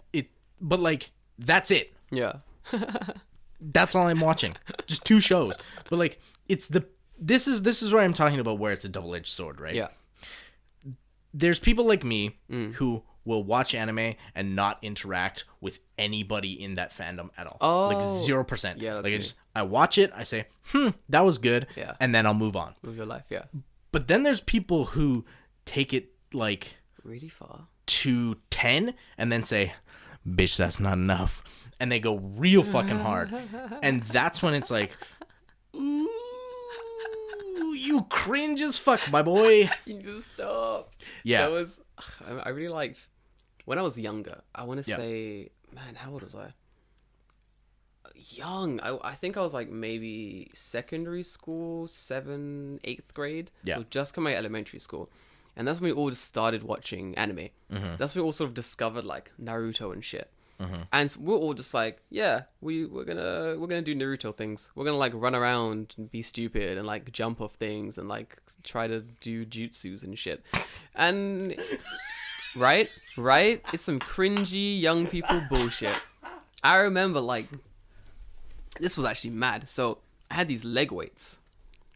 but, like, that's it. Yeah. That's all I'm watching. Just 2 shows. But, like, this is where I'm talking about where it's a double-edged sword, right? Yeah. There's people like me who will watch anime and not interact with anybody in that fandom at all. Oh. Like 0%. Yeah, that's like me. I watch it, I say, that was good, yeah, and then I'll move on. Move your life, yeah. But then there's people who take it like really far to 10 and then say, bitch, that's not enough. And they go real fucking hard. And that's when it's like, ooh, you cringe as fuck, my boy. You just stop. Yeah. I really liked, when I was younger, I want to say, man, how old was I? Young. I think I was like maybe secondary school, 7th, 8th grade. Yeah. So just come out of elementary school. And that's when we all just started watching anime. Mm-hmm. That's when we all sort of discovered like Naruto and shit. Mm-hmm. And we're all just like, yeah, we're gonna do Naruto things. We're gonna like run around and be stupid and like jump off things and like try to do jutsus and shit. And right, it's some cringy young people bullshit. I remember like this was actually mad. So I had these leg weights.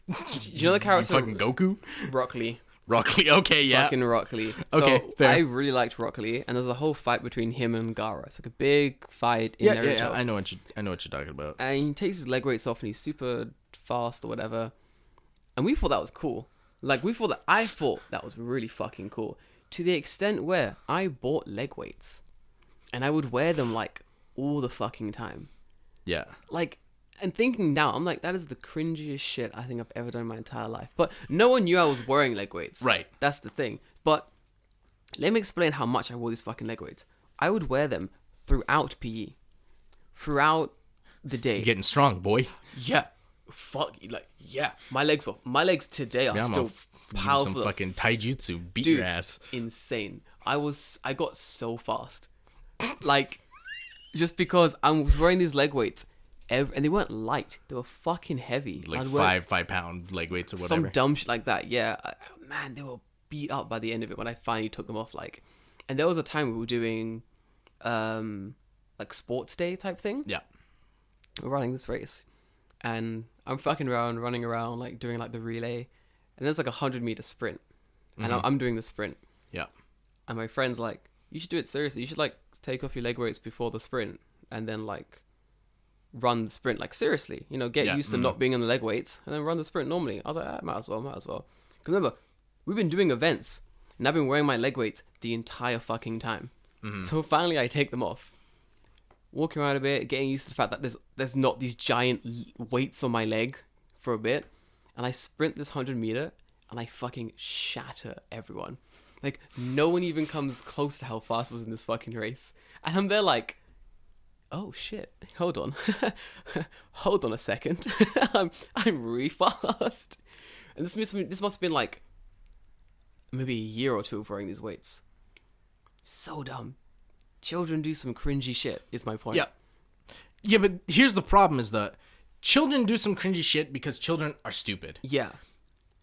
Do you know the character? Fucking Goku? Rock Lee. Rock Lee, okay, yeah. Fucking Rock Lee. Okay, so fair. I really liked Rock Lee, and there's a whole fight between him and Gaara. It's like a big fight in Naruto. Yeah, I know what you're talking about. And he takes his leg weights off, and he's super fast or whatever. And we thought that was cool. Like I thought that was really fucking cool. To the extent where I bought leg weights, and I would wear them like all the fucking time. Yeah. Like. And thinking now, I'm like, that is the cringiest shit I think I've ever done in my entire life. But no one knew I was wearing leg weights. Right. That's the thing. But let me explain how much I wore these fucking leg weights. I would wear them throughout PE. Throughout the day. You're getting strong, boy. Yeah. Fuck. Like, yeah. My legs today are still powerful. Some fucking taijutsu. Beat Dude, your ass. Insane. I got so fast. Like, just because I was wearing these leg weights. And they weren't light. They were fucking heavy. Like 5-pound leg weights or whatever. Some dumb shit like that, yeah. Man, they were beat up by the end of it when I finally took them off. Like, And there was a time we were doing, like sports day type thing. Yeah. We're running this race, and I'm fucking around, running around, like doing like the relay, and there's like 100-meter sprint, and I'm doing the sprint. Yeah. And my friend's like, you should do it seriously. You should like take off your leg weights before the sprint, and then like run the sprint like seriously. You know, get used to not being on the leg weights, and then run the sprint normally. I was like, might as well. Because remember, we've been doing events, and I've been wearing my leg weights the entire fucking time. So finally, I take them off. Walking around a bit, getting used to the fact that there's not these giant weights on my leg for a bit, and I sprint this 100-meter, and I fucking shatter everyone. Like, no one even comes close to how fast I was in this fucking race, and I'm there like, oh shit, hold on, hold on a second, I'm really fast, and this must have been like maybe a year or two of wearing these weights. So dumb. Children do some cringy shit, is my point. Yeah. Yeah, but here's the problem is that children do some cringy shit because children are stupid. Yeah.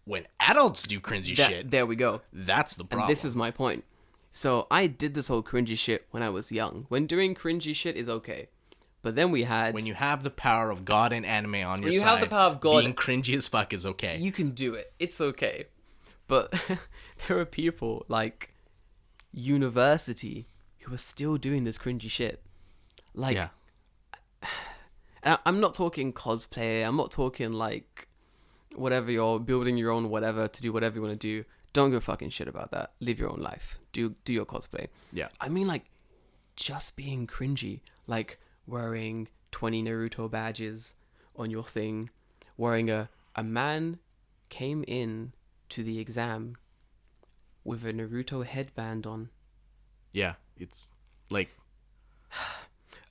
When adults do cringy shit, there we go. that's the problem. And this is my point. So I did this whole cringy shit when I was young. When doing cringy shit is okay. But then we had... When you have the power of God and anime on your side, you have the power of God, being cringy as fuck is okay. You can do it. It's okay. But there are people like university who are still doing this cringy shit. Like, yeah. And I'm not talking cosplay. I'm not talking like whatever, you're building your own whatever to do whatever you want to do. Don't give a fucking shit about that. Live your own life. Do your cosplay. Yeah. I mean, like, just being cringy. Like, wearing 20 Naruto badges on your thing. Wearing a man came in to the exam with a Naruto headband on. Yeah. It's like...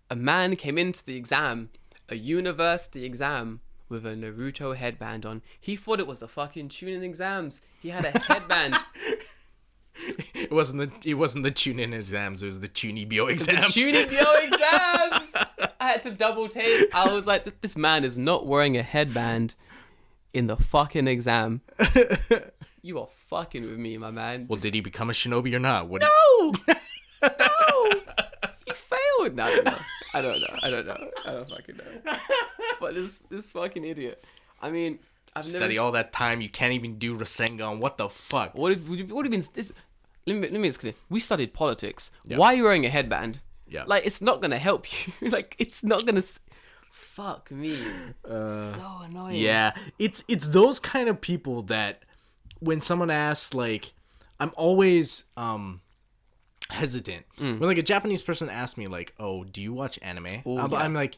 A man came into the exam, a university exam, with a Naruto headband on. He thought it was the fucking Chunin exams. He had a headband. It wasn't the Chunin exams. It was the Chunibyo exams. The Chunibyo exams. I had to double take. I was like, this man is not wearing a headband in the fucking exam. You are fucking with me, my man. Well, did he become a shinobi or not? No. No. He failed. No, I don't know. I don't fucking know. But this fucking idiot. I mean, I've study all that time. You can't even do Rasengan. What the fuck? What have you been? Let me explain. We studied politics. Yeah. Why are you wearing a headband? Yeah. Like, it's not gonna help you. Like, it's not gonna. Fuck me. So annoying. Yeah, it's those kind of people that when someone asks, like, I'm always hesitant when like a Japanese person asks me like, "Oh, do you watch anime?" I'm like,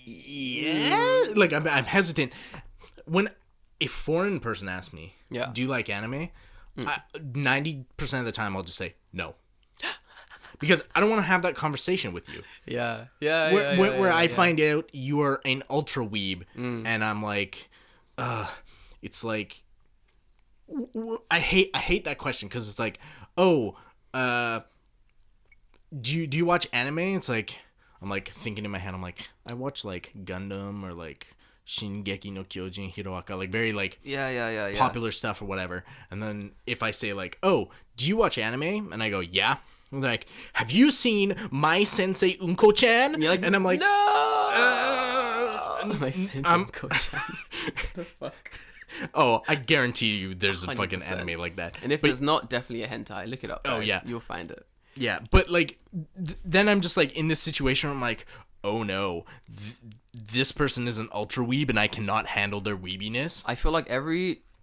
yeah. Like I'm hesitant when a foreign person asks me, Yeah. "Do you like anime?" 90% of the time I'll just say no. Because I don't want to have that conversation with you. Yeah. Where I find out you are an ultra weeb, and I'm like, it's like, I hate that question because it's like, oh, do you watch anime? It's like, I'm like thinking in my head, I'm like, I watch like Gundam or like Shingeki no Kyojin Hiroaka, like very like popular stuff or whatever. And then if I say like, oh, do you watch anime? And I go, yeah. And they're like, have you seen My Sensei Unko-chan? Like, and I'm like, no. My Sensei Unko-chan. The fuck. Oh, I guarantee you there's a 100%. Fucking anime like that. And if there's not, definitely a hentai. Look it up, guys. Oh, yeah. You'll find it. Yeah, but like, then I'm just like in this situation where I'm like, oh no, this person is an ultra weeb and I cannot handle their weebiness. I feel like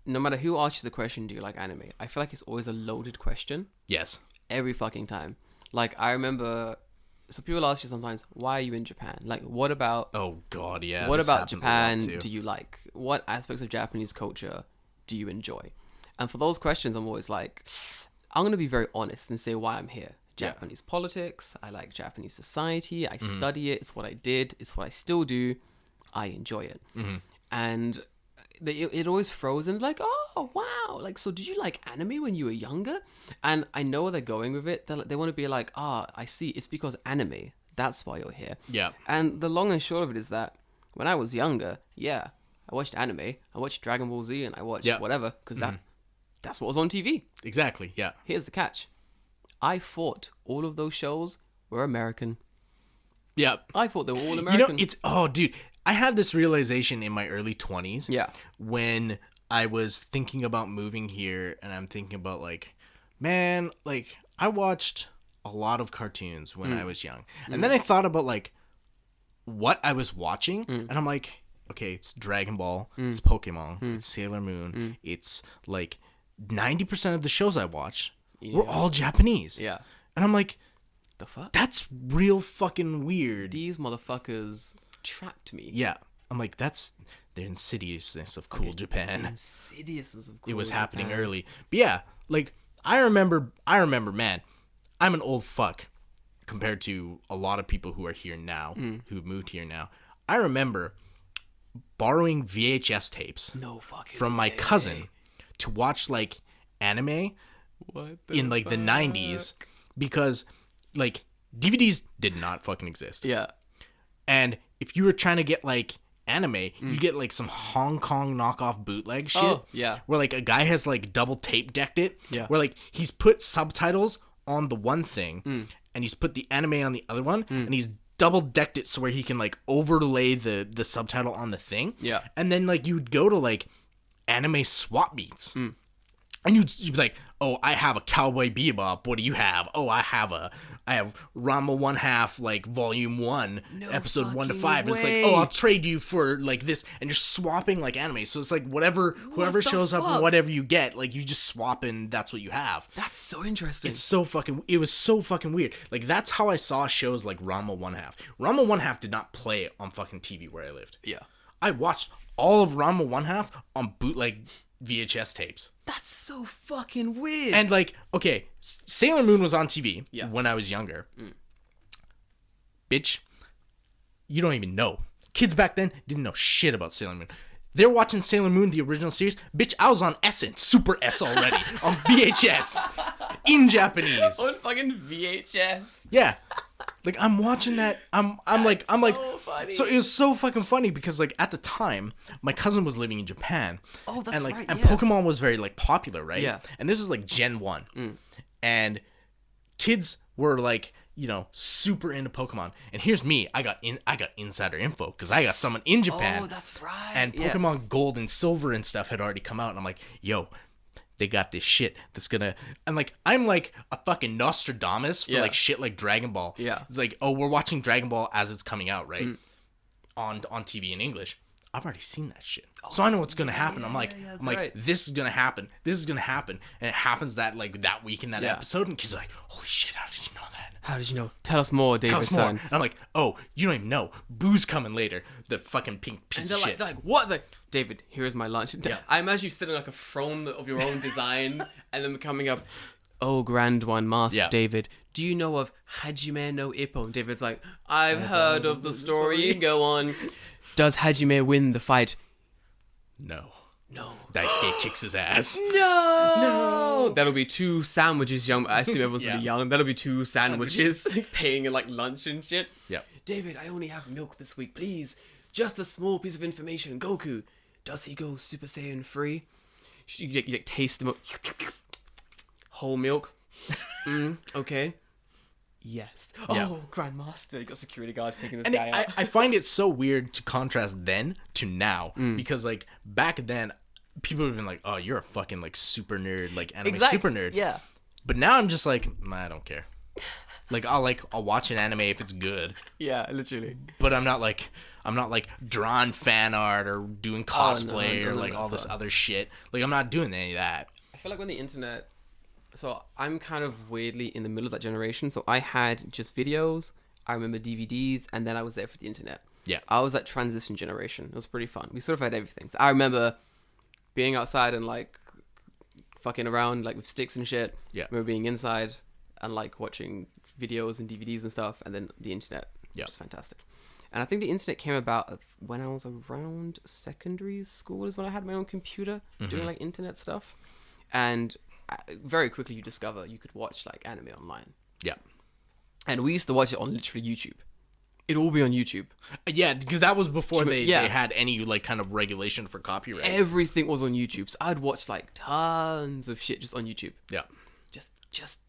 no matter who asks you the question, do you like anime? I feel like it's always a loaded question. Yes. Every fucking time. Like, I remember, so people ask you sometimes, why are you in Japan? Like, what about... Oh, God, yeah. What about Japan do you like? What aspects of Japanese culture do you enjoy? And for those questions, I'm always like, I'm going to be very honest and say why I'm here. Japanese politics. I like Japanese society. I study it. It's what I did. It's what I still do. I enjoy it. And it always throws in like, oh, wow. Like, so did you like anime when you were younger? And I know where they're going with it. They want to be like, I see. It's because anime. That's why you're here. Yeah. And the long and short of it is that when I was younger, I watched anime. I watched Dragon Ball Z and I watched whatever because that's what was on TV. Exactly, yeah. Here's the catch. I thought all of those shows were American. Yeah. I thought they were all American. Dude, I had this realization in my early 20s. Yeah. When I was thinking about moving here, and I'm thinking about, like, man, like, I watched a lot of cartoons when I was young. And then I thought about, like, what I was watching, and I'm like, okay, it's Dragon Ball, it's Pokemon, it's Sailor Moon, it's, like, 90% of the shows I watched were all Japanese. Yeah. And I'm like, The fuck? that's real fucking weird. These motherfuckers trapped me. Yeah. I'm like, that's the insidiousness of cool Japan. Insidiousness of cool It was happening Japan. early. But yeah, like, I remember, man, I'm an old fuck compared to a lot of people who are here now, who moved here now. I remember borrowing VHS tapes from my cousin to watch, like, anime in, like, the 90s because, like, DVDs did not fucking exist. Yeah. And if you were trying to get, like, anime, you get, like, some Hong Kong knockoff bootleg shit. Oh, yeah. Where, like, a guy has, like, double tape decked it. Yeah. Where, like, he's put subtitles on the one thing, and he's put the anime on the other one, and he's double decked it so where he can, like, overlay the subtitle on the thing. Yeah. And then, like, you'd go to, like, anime swap meets. And you'd be like, oh, I have a Cowboy Bebop. What do you have? Oh, I have Ranma 1/2, like, volume 1, episode 1 to 5. And it's like, oh, I'll trade you for, like, this. And you're swapping, like, anime. So it's like whoever shows up and whatever you get, like, you just swap and that's what you have. That's so interesting. It was so fucking weird. Like, that's how I saw shows like Ranma 1/2. Ranma 1/2 did not play on fucking TV where I lived. Yeah. I watched all of Ranma 1/2 on bootleg VHS tapes. That's so fucking weird. And, like, okay, Sailor Moon was on TV Yeah. when I was younger. Bitch, you don't even know. Kids back then didn't know shit about Sailor Moon. They're watching Sailor Moon, the original series. Bitch, I was on Essence, Super S already, on VHS, in Japanese. On fucking VHS. Yeah. Like, I'm watching that. I'm like, funny. so it was so fucking funny because, like, at the time, my cousin was living in Japan. Oh, that's and, like, right, and yeah. Pokemon was very, like, popular, right? Yeah. And this is, like, Gen 1. And kids were, like, you know, super into Pokemon. And here's me. I got insider info because I got someone in Japan. Oh, that's right. And Pokemon Gold and Silver and stuff had already come out. And I'm like, yo, they got this shit that's gonna... And, like, I'm like a fucking Nostradamus for, like, shit like Dragon Ball. Yeah. It's like, oh, we're watching Dragon Ball as it's coming out, right? On TV in English. I've already seen that shit. So I know what's gonna happen. I'm like, right. this is gonna happen. This is gonna happen. And it happens that, like, that week in that episode. And kids are like, holy shit, how did you know that? How did you know? Tell us more, David. Tell us more. And I'm like, oh, you don't even know. Boo's coming later. The fucking pink piece of shit. They're like, what the... David, here is my lunch. I imagine you sitting like a throne of your own design and then coming up, oh, Grand One Master David, do you know of Hajime no Ippo? And David's like, I've heard of the story. Go on. Does Hajime win the fight? No. No. Daisuke kicks his ass. No. That'll be 2 sandwiches, young. I assume everyone's gonna be young. That'll be 2 sandwiches, paying in, like, lunch and shit. Yep. David, I only have milk this week, please. Just a small piece of information. Goku, does he go Super Saiyan 3? You taste the milk. Whole milk. Okay. Yes. Oh, Grandmaster. You got security guards taking this guy out. I find it so weird to contrast then to now because, like, back then people would have been like, oh, you're a fucking, like, super nerd, like, anime super nerd. Yeah. But now I'm just like, I don't care. Like, I'll watch an anime if it's good. Yeah, literally. But I'm not like drawing fan art or doing cosplay or like all this other shit. Like, I'm not doing any of that. I feel like when the internet... So I'm kind of weirdly in the middle of that generation. So I had just videos, I remember DVDs, and then I was there for the internet. Yeah. I was that transition generation. It was pretty fun. We sort of had everything. So I remember being outside and, like, fucking around, like, with sticks and shit. Yeah. I remember being inside and, like, watching videos and DVDs and stuff, and then the internet. Yeah. Which is fantastic. And I think the internet came about when I was around secondary school is when I had my own computer doing, like, internet stuff. And very quickly you discover you could watch, like, anime online. Yeah. And we used to watch it on literally YouTube. It'd all be on YouTube. Yeah, because that was before they had any, like, kind of regulation for copyright. Everything was on YouTube. So I'd watch, like, tons of shit just on YouTube. Yeah. Just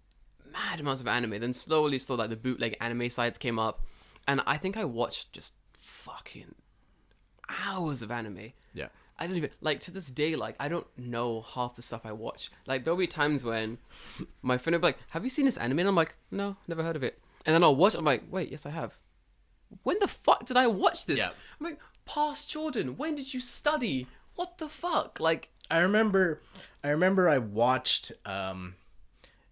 mad amounts of anime. Then slowly, like the bootleg anime sites came up, and I think I watched just fucking hours of anime. Yeah. I don't even like to this day. Like I don't know half the stuff I watch. Like there'll be times when my friend will be like, "Have you seen this anime?" And I'm like, "No, never heard of it." And then I'll watch it. I'm like, "Wait, yes, I have." When the fuck did I watch this? Yeah. I'm like, past Jordan. When did you study? What the fuck? Like, I remember I watched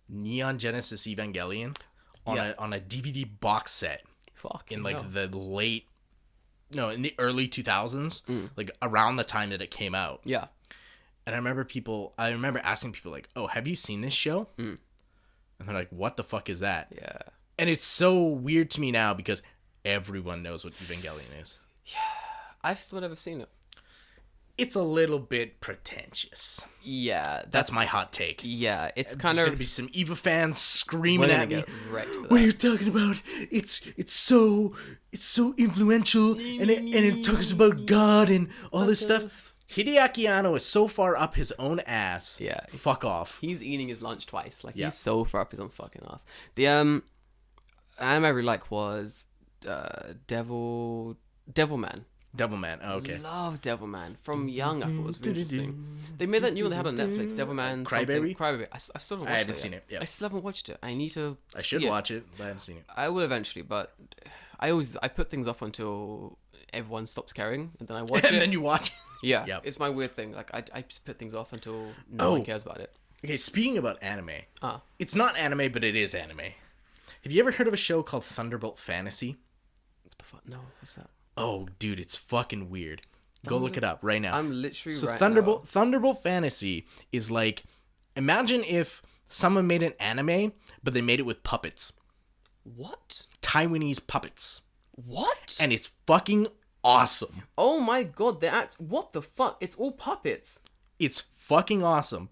Neon Genesis Evangelion on a DVD box set in like in the early 2000s, like around the time that it came out. Yeah. And I remember asking people like, "Oh, have you seen this show?" And they're like, "What the fuck is that?" Yeah. And it's so weird to me now because everyone knows what Evangelion is. Yeah. I've still never seen it. It's a little bit pretentious. Yeah. That's my hot take. Yeah. It's There's kind of... going to be some Eva fans screaming at me. What are you talking about? It's so influential and it talks about God and all this stuff. Hideaki Anno is so far up his own ass. Yeah. Fuck off. He's eating his lunch twice. Like, he's so far up his own fucking ass. The anime I really like was Devilman. Devilman. Oh, okay. Love Devilman. From young, I thought it was really interesting. They made that new one they had on Netflix. Devilman. Crybaby? Crybaby. I still haven't watched it. I haven't seen it. Yeah. I still haven't watched it. I need to. I should watch it, but I haven't seen it. I will eventually, but I put things off until everyone stops caring, and then I watch it. And then you watch it. Yeah. Yep. It's my weird thing. Like I just put things off until no one cares about it. Okay, speaking about anime. It's not anime, but it is anime. Have you ever heard of a show called Thunderbolt Fantasy? What the fuck? No, what's that? Oh, dude, it's fucking weird. Go look it up right now. I'm literally Thunderbolt Fantasy is like, imagine if someone made an anime, but they made it with puppets. What? Taiwanese puppets. What? And it's fucking awesome. Oh my god, what the fuck? It's all puppets. It's fucking awesome.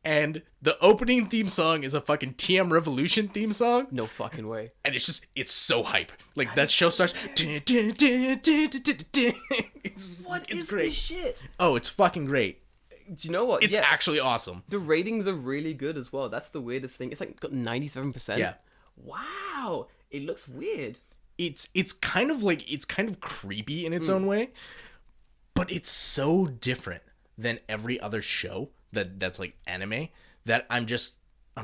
And the opening theme song is a fucking TM Revolution theme song. No fucking way. And it's so hype. Like, that show starts... It's great. This shit? Oh, it's fucking great. Do you know what? It's actually awesome. The ratings are really good as well. That's the weirdest thing. It's like got 97%. Yeah. Wow. It looks weird. It's kind of creepy in its own way, but it's so different than every other show that's like anime that I'm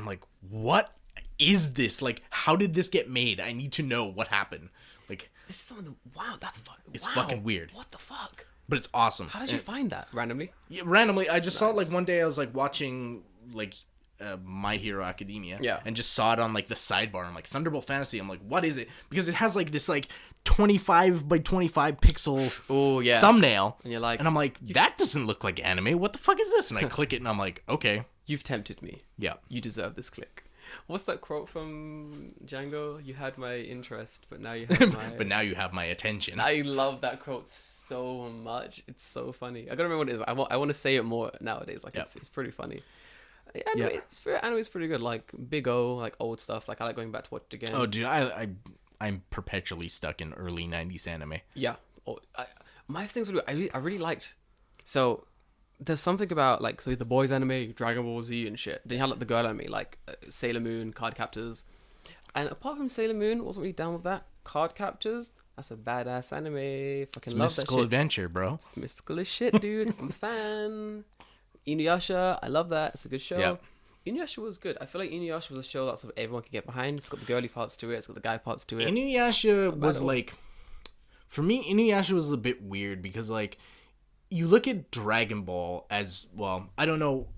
like, what is this? Like, how did this get made? I need to know what happened. Like, this is something. Wow, that's fun. It's fucking weird. What the fuck? But it's awesome. How did you find that randomly? Yeah, randomly. I just saw it like one day. I was like watching like My Hero Academia. Yeah. And just saw it on like the sidebar. I'm like, Thunderbolt Fantasy. I'm like, what is it? Because it has like this like 25 by 25 pixel thumbnail. And you're like, and I'm like, that doesn't look like anime. What the fuck is this? And I click it and I'm like, okay. You've tempted me. Yeah. You deserve this click. What's that quote from Django? You had my interest, but now you have my... But now you have my attention. I love that quote so much. It's so funny. I gotta remember what it is. I want to say it more nowadays. Like, it's pretty funny. Anyway, anime's pretty good. Like, Big O, like old stuff. Like, I like going back to watch it again. Oh, dude, I'm perpetually stuck in early 90s anime. Yeah. My things I really liked... So... There's something about, like, so the boys anime, Dragon Ball Z and shit. Then you had, like, the girl anime, like, Sailor Moon, Card Captors. And apart from Sailor Moon, wasn't really down with that. Card Captors, that's a badass anime. Fucking love that shit. Mystical adventure, bro. It's mystical as shit, dude. I'm a fan. Inuyasha, I love that. It's a good show. Yep. Inuyasha was good. I feel like Inuyasha was a show that sort of everyone could get behind. It's got the girly parts to it. It's got the guy parts to it. Inuyasha was, like... For me, Inuyasha was a bit weird because, like... You look at Dragon Ball as, well, I don't know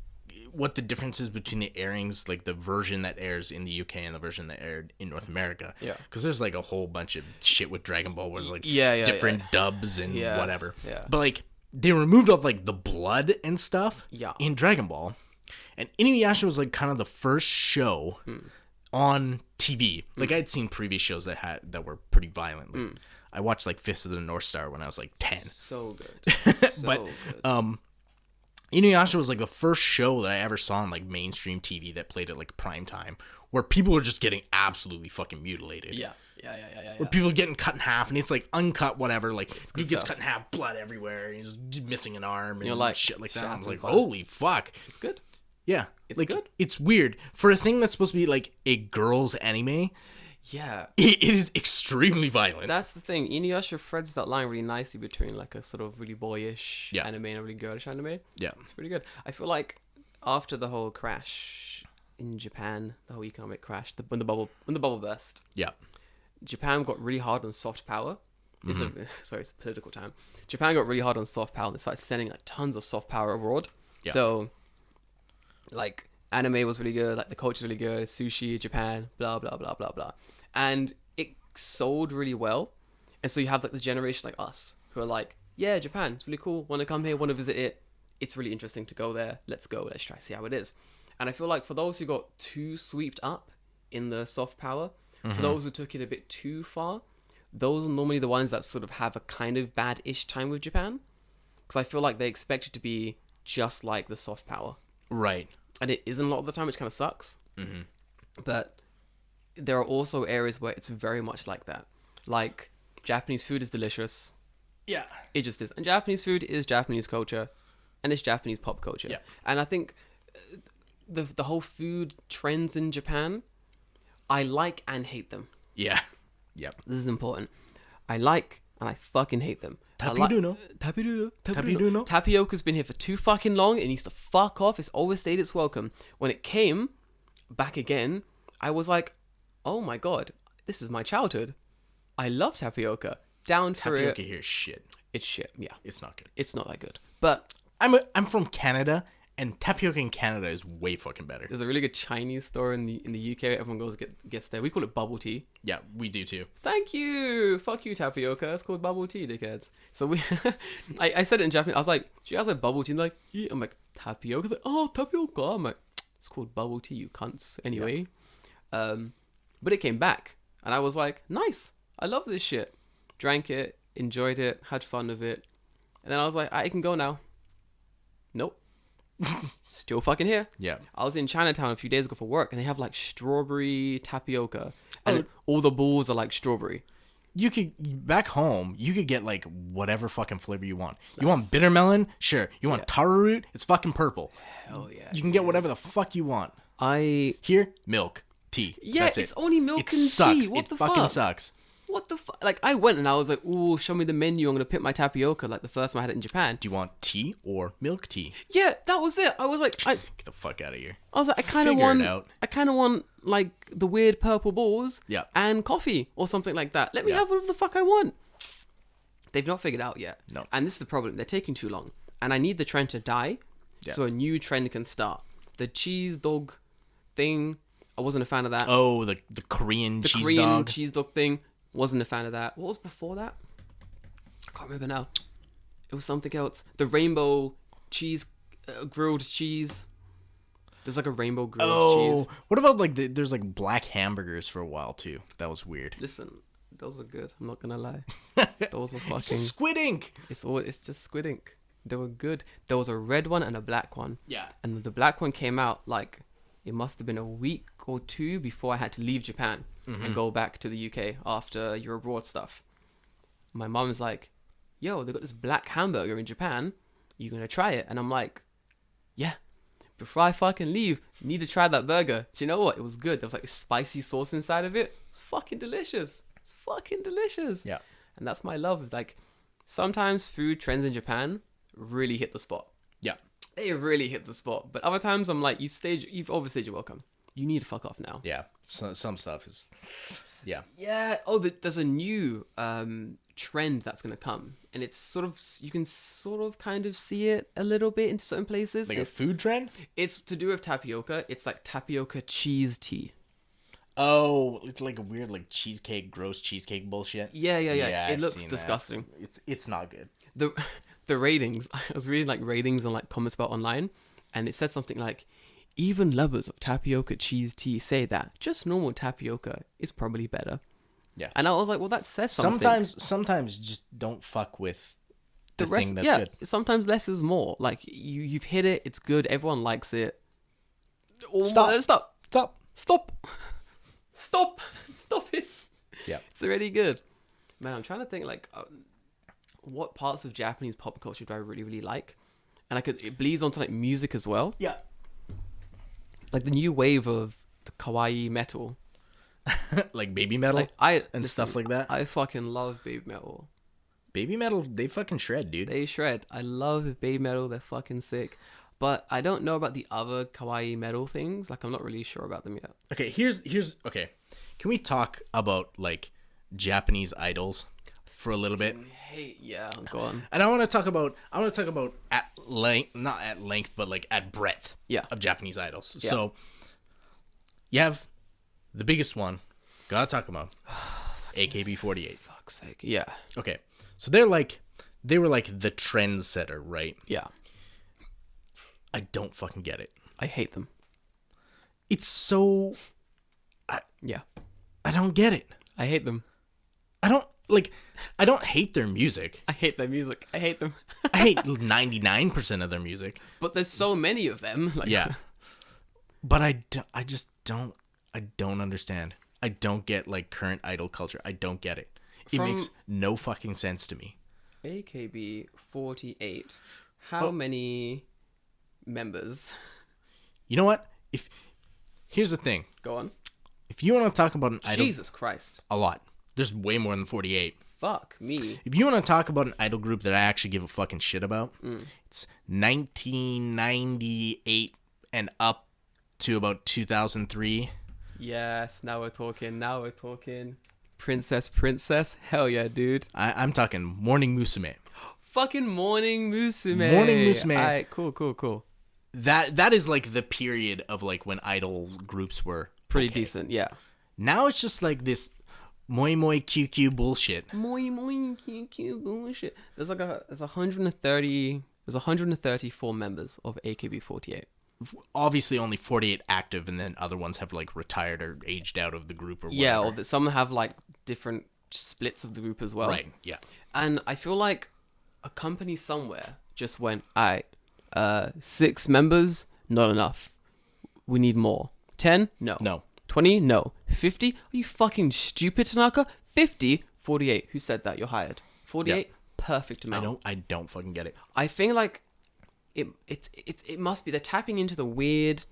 what the difference is between the airings, like the version that airs in the UK and the version that aired in North America. Yeah. Because there's like a whole bunch of shit with Dragon Ball where it's like different dubs and whatever. Yeah. But like they removed all like the blood and stuff in Dragon Ball. And Inuyasha was like kind of the first show on TV. Like I'd seen previous shows that were pretty violent. Like, I watched like Fist of the North Star when I was like 10. So good. So but good. Inuyasha was like the first show that I ever saw on like mainstream TV that played at like prime time where people were just getting absolutely fucking mutilated. Yeah. Where people are getting cut in half and it's like uncut whatever, like dude gets cut in half, blood everywhere, and he's missing an arm and like, shit like that. I'm like, holy fuck. It's good. Yeah. It's like, good. It's weird. For a thing that's supposed to be like a girl's anime, Yeah. it is extremely violent. That's the thing. Inuyasha threads that line really nicely between like a sort of really boyish Yeah. anime and a really girlish anime. Yeah. It's pretty good. I feel like after the whole crash in Japan, the whole economic crash, when the bubble burst, Yeah. Japan got really hard on soft power. It's a political time. Japan got really hard on soft power and they started sending like tons of soft power abroad. Yeah. So like anime was really good, like the culture was really good, sushi, Japan, blah blah blah blah blah. And it sold really well. And so you have like the generation like us who are like, yeah, Japan, it's really cool, want to come here, want to visit it. It's really interesting to go there. Let's go, let's try see how it is. And I feel like for those who got too swept up in the soft power, for those who took it a bit too far, those are normally the ones that sort of have a kind of bad-ish time with Japan. Because I feel like they expect it to be just like the soft power. Right. And it isn't a lot of the time, which kind of sucks. But there are also areas where it's very much like that. Like, Japanese food is delicious. Yeah. It just is. And Japanese food is Japanese culture. And it's Japanese pop culture. Yeah. And I think the whole food trends in Japan, I like and hate them. Yeah. Yep. This is important. I like and I fucking hate them. Tapiruno. Tapioca's been here for too fucking long. It needs to fuck off. It's overstayed its welcome. When it came back again, I was like, oh my god, this is my childhood. I love tapioca. Down for it. Tapioca here is shit. It's shit. Yeah. It's not good. It's not that good. But I'm from Canada, and tapioca in Canada is way fucking better. there's a really good Chinese store in the UK. Everyone goes gets there. We call it bubble tea. Yeah, we do too. Thank you. Fuck you, tapioca. It's called bubble tea, dickheads. So we, I said it in Japanese. I was like, do you guys like bubble tea? And they're like, yeah. I'm like, tapioca? They're like, oh, tapioca. I'm like, it's called bubble tea, you cunts. Anyway. But it came back. And I was like, nice. I love this shit. Drank it, enjoyed it, had fun with it. And then I was like, I can go now. Nope. Still fucking here. Yeah. I was in Chinatown a few days ago for work, and they have like strawberry tapioca, and all the balls are like strawberry. You could back home. You could get like whatever fucking flavor you want. You want bitter melon? Sure. You want taro root? It's fucking purple. Hell yeah. You can get whatever the fuck you want. Here, milk, tea. Yeah, That's it's it. only milk It and sucks. tea. What it the fucking fuck? sucks. What the fuck? Like, I went and I was like, ooh, show me the menu. I'm gonna pick my tapioca. Like the first time I had it in Japan. Do you want tea or milk tea? Yeah, that was it. I was like, Get the fuck out of here. I was like, I kind of Figure it want. out. I kind of want like the weird purple balls. Yeah. And coffee or something like that. Let me have whatever the fuck I want. They've not figured out yet. No. And this is the problem. They're taking too long. And I need the trend to die, so a new trend can start. The cheese dog thing, I wasn't a fan of that. Oh, the Korean The cheese Korean dog. cheese dog thing, wasn't a fan of that. What was before that? I can't remember now. It was something else. The rainbow cheese, grilled cheese. There's like a rainbow grilled cheese. What about like there's like black hamburgers for a while too? That was weird. Listen, those were good. I'm not gonna lie. Those were fucking. It's squid ink. It's just squid ink. They were good. There was a red one and a black one. Yeah. And the black one came out like it must have been a week or two before I had to leave Japan and go back to the UK after your abroad stuff. My mom's like, yo, they got this black hamburger in Japan. You gonna try it? And I'm like, yeah. Before I fucking leave, need to try that burger. Do you know what? It was good. There was like spicy sauce inside of it. It's fucking delicious. It's fucking delicious. Yeah. And that's my love. Like, sometimes food trends in Japan really hit the spot. Yeah. They really hit the spot. But other times I'm like, you've overstayed your welcome. You need to fuck off now. Yeah. So, some stuff is. Yeah. Yeah. Oh, there's a new trend that's gonna come, and it's sort of you can sort of kind of see it a little bit in certain places. Like a food trend? It's to do with tapioca. It's like tapioca cheese tea. Oh, it's like a weird like cheesecake, gross cheesecake bullshit. Yeah. It I've looks seen disgusting. That. It's not good. The ratings. I was reading like ratings and like comments about online, and it said something like, even lovers of tapioca cheese tea say that just normal tapioca is probably better. Yeah. And I was like, well, that says something. Sometimes just don't fuck with the rest, thing that's good. Sometimes less is more. Like you've hit it, it's good, everyone likes it. Stop it. Yeah. It's already good. Man, I'm trying to think like what parts of Japanese pop culture do I really, really like? And it bleeds onto like music as well. Yeah. like the new wave of the kawaii metal. Like baby metal Like and stuff like that. I fucking love baby metal. Baby metal, they fucking shred, dude. They shred. I love baby metal. They're fucking sick. But I don't know about the other kawaii metal things. Like, I'm not really sure about them yet. Okay, here's okay. Can we talk about like Japanese idols for a little bit? Yeah, go on. And I want to talk about at length, not at length, but like at breadth. Yeah. Of Japanese idols. Yeah. So you have the biggest one. Gotta talk about AKB48. Fuck's sake. Yeah. Okay, so they were like the trendsetter, right? Yeah. I don't fucking get it. I hate them. It's so Yeah. I don't get it. I hate them. I don't hate their music. I hate their music. I hate them. I hate 99% of their music. But there's so many of them. Like, Yeah. But I just don't understand. I don't get like current idol culture. I don't get it. It makes no fucking sense to me. AKB48. How many members? You know what? Here's the thing. Go on. If you want to talk about an idol, Jesus Christ. a lot. There's way more than 48. Fuck me. If you want to talk about an idol group that I actually give a fucking shit about, it's 1998 and up to about 2003. Yes, now we're talking. Princess. Hell yeah, dude. I'm talking Morning Musume. Fucking Morning Musume. Morning Musume. Alright, cool. That is like the period of like when idol groups were Pretty okay. decent, yeah. Now it's just like this moi QQ bullshit. Moi QQ bullshit. There's 134 members of AKB48. Obviously only 48 active, and then other ones have like retired or aged out of the group or whatever. Yeah, or some have like different splits of the group as well. Right, yeah. And I feel like a company somewhere just went, alright, 6 members, not enough. We need more. 10? No. 20? No. 50? Are you fucking stupid, Tanaka? 50? 48. Who said that? You're hired. 48? Yeah. Perfect amount. I don't fucking get it. I think like it must be they're tapping into the weird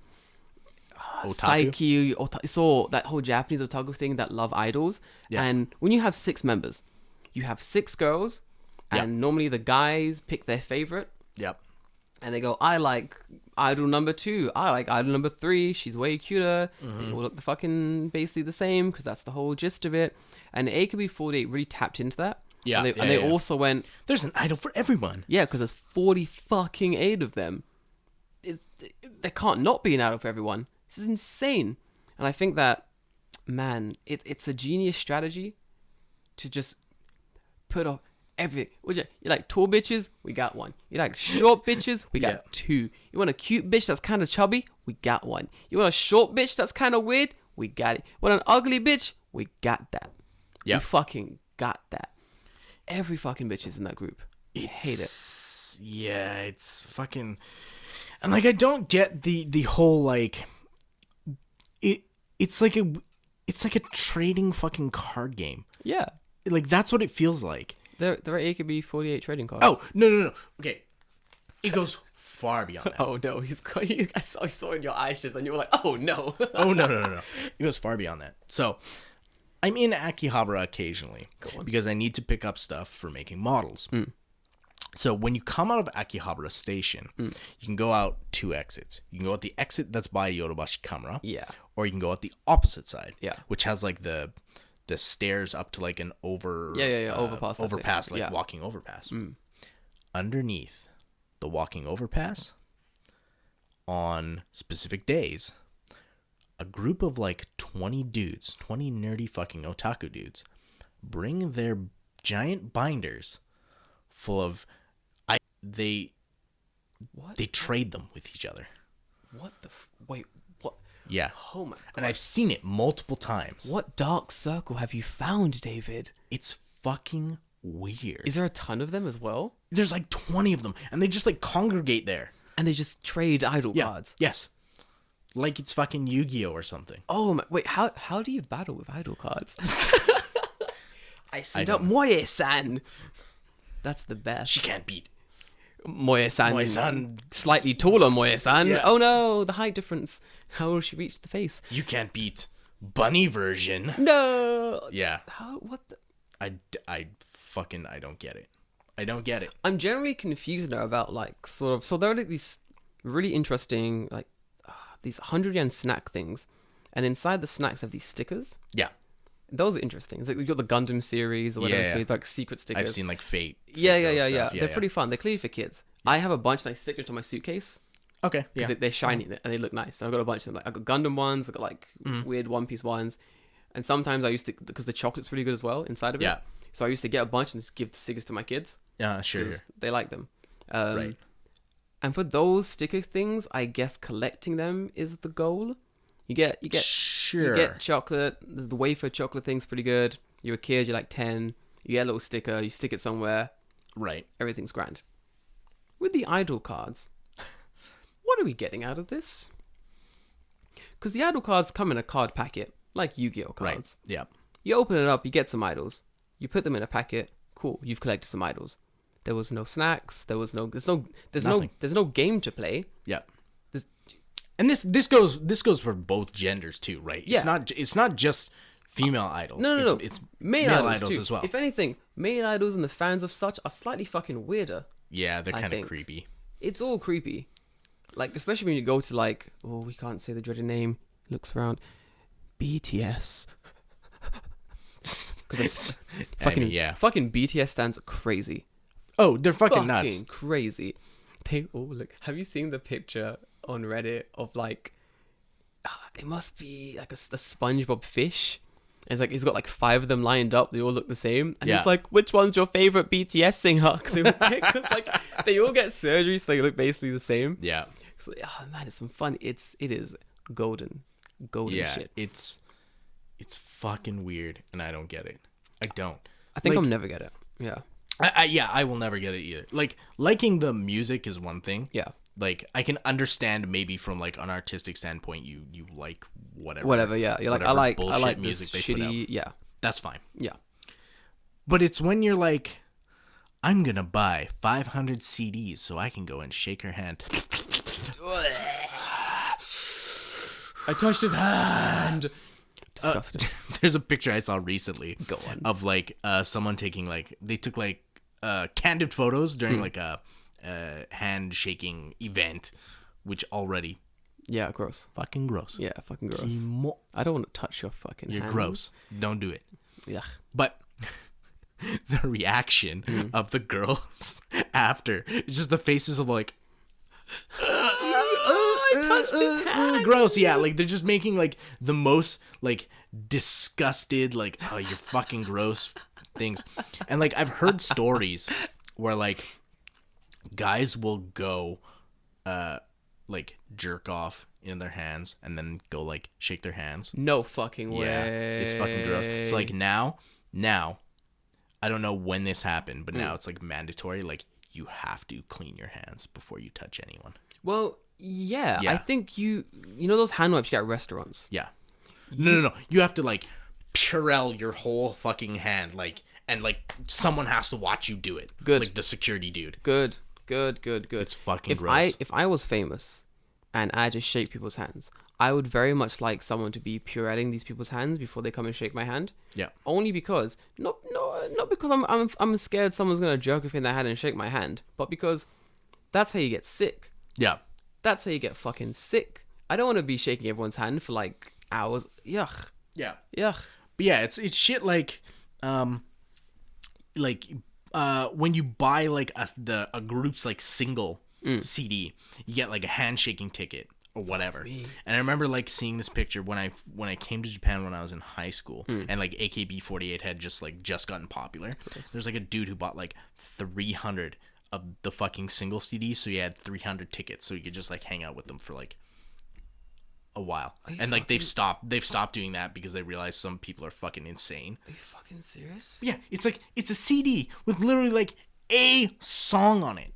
psyche. It's all that whole Japanese otaku thing that love idols. Yeah. And when you have 6 members, you have 6 girls, and normally the guys pick their favorite. Yep. And they go, I like idol number 2. I like idol number 3. She's way cuter. They all look basically the same because that's the whole gist of it. And AKB48 really tapped into that. Yeah. And they also went, there's an idol for everyone. yeah, because there's 48 of them. There can't not be an idol for everyone. This is insane. And I think that, man, it's a genius strategy to just put off everything. You like tall bitches? We got one. You like short bitches? We got 2. You want a cute bitch that's kind of chubby? We got one. You want a short bitch that's kind of weird? We got it. Want an ugly bitch? We got that. Yeah. We fucking got that. Every fucking bitch is in that group. I hate it. Yeah, it's fucking... And like, I don't get the whole like... It's like a trading fucking card game. Yeah. Like, that's what it feels like. There are AKB48 trading cards. Oh, no. Okay. It goes far beyond that. Oh no, I saw in your eyes just and you were like, oh no. Oh, no. It goes far beyond that. So, I'm in Akihabara occasionally because I need to pick up stuff for making models. So, when you come out of Akihabara Station, you can go out 2 exits. You can go out the exit that's by Yodobashi Kamura. Yeah. Or you can go out the opposite side. Yeah. Which has like the stairs up to like an overpass. Overpass, like yeah. walking overpass. Underneath the walking overpass, on specific days, a group of like 20 nerdy fucking otaku dudes, bring their giant binders full of they trade them with each other. Wait, what? Yeah. Oh my god. And I've seen it multiple times. What dark circle have you found, David? It's fucking weird. Is there a ton of them as well? There's like 20 of them, and they just like congregate there. And they just trade idol cards? Yes. Like it's fucking Yu-Gi-Oh or something. Oh my, wait, how do you battle with idol cards? I sent up Moye-san. That's the best. She can't beat. Moe-san. Moe-san. Slightly taller Moe-san. Yeah. Oh no, the height difference. How will she reach the face? You can't beat bunny version. No. Yeah. How? What the? I don't get it. I don't get it. I'm generally confused now about like sort of. So there are like these really interesting like these 100 yen snack things, and inside the snacks have these stickers. Yeah. Those are interesting. It's like you got the Gundam series or whatever, Yeah. so it's like secret stickers. I've seen like Fate. Yeah. Girl stuff. They're pretty fun. They're clearly for kids. I have a bunch and I stick it to my suitcase Okay. because Yeah. they're shiny and they look nice. And I've got a bunch of them. Like I got Gundam ones. I got like weird One Piece ones, and sometimes I used to because the chocolate's really good as well inside of it. Yeah. So I used to get a bunch and just give the stickers to my kids Yeah. Sure. because they like them. Right. And for those sticker things, I guess collecting them is the goal. You get Sure. you get chocolate. The wafer chocolate thing's pretty good. You're a kid. You're like 10. You get a little sticker. You stick it somewhere. Right. Everything's grand. With the idol cards, what are we getting out of this? Because the idol cards come in a card packet, like Yu-Gi-Oh cards. Right. Yeah. You open it up, you get some idols. You put them in a packet. Cool. You've collected some idols. There was no snacks. There's Nothing. no game to play. Yeah. There's, And this goes for both genders too, right? Yeah. It's not just female idols. No. It's male idols too. as well. If anything, male idols and the fans of such are slightly fucking weirder. Yeah, they're I kind of think. creepy. It's all creepy. Like, especially when you go to like, oh, we can't say the dreaded name. Looks around. BTS. Because fucking fucking BTS stands crazy. Oh, they're fucking nuts. Crazy. Look. Have you seen the picture on Reddit of like? It must be like a SpongeBob fish. And it's like he's got like 5 of them lined up. They all look the same, and he's like, "Which one's your favorite BTS singer?" Because like they all get surgery, so they look basically the same. Yeah. It's like, oh man, it's some fun. It is golden shit. It's fucking weird, and I don't get it. I don't. I think like, I'll never get it. Yeah. I will never get it either. Like liking the music is one thing. Yeah. Like I can understand maybe from like an artistic standpoint, you like whatever. Whatever. Yeah. You're like I like bullshit music music this they put shitty. out. Yeah. That's fine. Yeah. But it's when you're like, I'm gonna buy 500 CDs so I can go and shake her hand. I touched his hand. Disgusting. There's a picture I saw recently. Go on. Of like someone taking like they took like candid photos during like a handshaking event, which already Yeah, gross. fucking gross. Yeah, fucking gross. Kimo- I don't want to touch your fucking You're hand. gross. Don't do it. Yeah. But the reaction of the girls after, it's just the faces of like, I touched his hand. gross. Yeah, like they're just making like the most like disgusted, like, oh, you're fucking gross things. And like I've heard stories where like guys will go like jerk off in their hands and then go like shake their hands. No fucking way. Yeah, it's fucking gross. So like now I don't know when this happened, but now it's like mandatory. Like you have to clean your hands before you touch anyone. Well, yeah. Yeah. I think you know those hand wipes you get at restaurants. Yeah. No. You have to like Purell your whole fucking hand, like, and like someone has to watch you do it. Good. Like the security dude. Good. It's fucking If gross. if I was famous and I just shake people's hands, I would very much like someone to be purelling these people's hands before they come and shake my hand. Yeah. Only because not because I'm scared someone's gonna jerk off in their hand and shake my hand, but because that's how you get sick. Yeah. That's how you get fucking sick. I don't want to be shaking everyone's hand for like hours. Yuck. Yeah. Yuck. But yeah, it's shit like when you buy like a group's like single CD, you get like a handshaking ticket or whatever. And I remember like seeing this picture when I came to Japan when I was in high school, and like AKB48 had just gotten popular. There's like a dude who bought like 300 of the fucking single CDs, so he had 300 tickets, so he could just like hang out with them for like a while. And like they've stopped doing that because they realize some people are fucking insane. Are you fucking serious? Yeah, it's like it's a CD with literally like a song on it.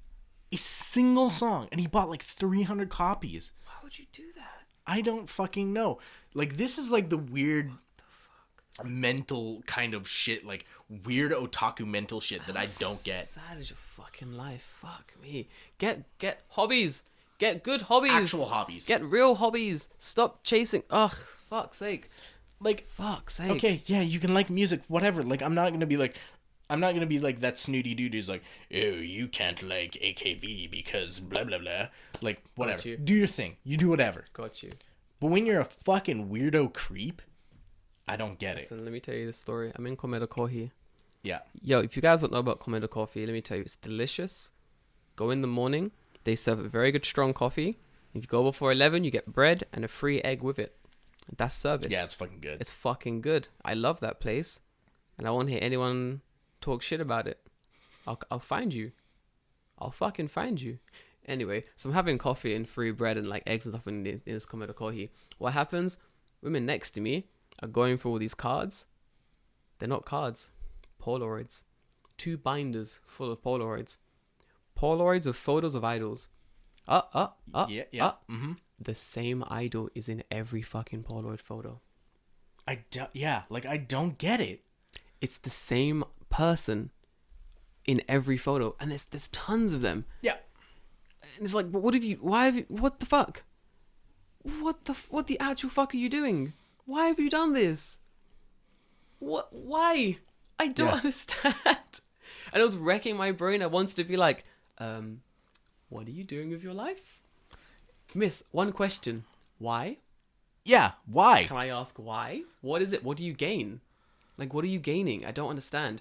A single song, and he bought like 300 copies. Why would you do that? I don't fucking know. Like this is like the weird mental kind of shit, like weird otaku mental shit that I don't get. Sad is your fucking life. Fuck me. Get hobbies. Get good hobbies. Actual hobbies. Get real hobbies. Stop chasing. Ugh, fuck's sake. Like, Fuck's sake. okay, yeah, you can like music, whatever. Like, I'm not gonna be like that snooty dude who's like, oh, you can't like AKB because blah blah blah. Like, whatever. Do your thing. You do whatever. Got you. But when you're a fucking weirdo creep, I don't get it. Listen, let me tell you this story. I'm in Komedo Kohi. Yeah. Yo, if you guys don't know about Komedo Coffee, let me tell you, it's delicious. Go in the morning. They serve a very good strong coffee. If you go before 11, you get bread and a free egg with it. That's service. Yeah, it's fucking good. It's fucking good. I love that place. And I won't hear anyone talk shit about it. I'll find you. I'll fucking find you. Anyway, so I'm having coffee and free bread and like eggs and stuff in this Komedo Kohi. What happens? Women next to me are going through all these cards. They're not cards. Polaroids. 2 binders full of Polaroids. Polaroids of photos of idols. Yeah. Mm-hmm. The same idol is in every fucking Polaroid photo. I don't get it. It's the same person in every photo, and there's tons of them. Yeah. And it's like, but what the fuck? What the actual fuck are you doing? Why have you done this? Why? I don't understand. And it was wrecking my brain. I wanted to be like, what are you doing with your life? Miss, one question. Why? Yeah, why? Can I ask why? What is it? What do you gain? Like, what are you gaining? I don't understand.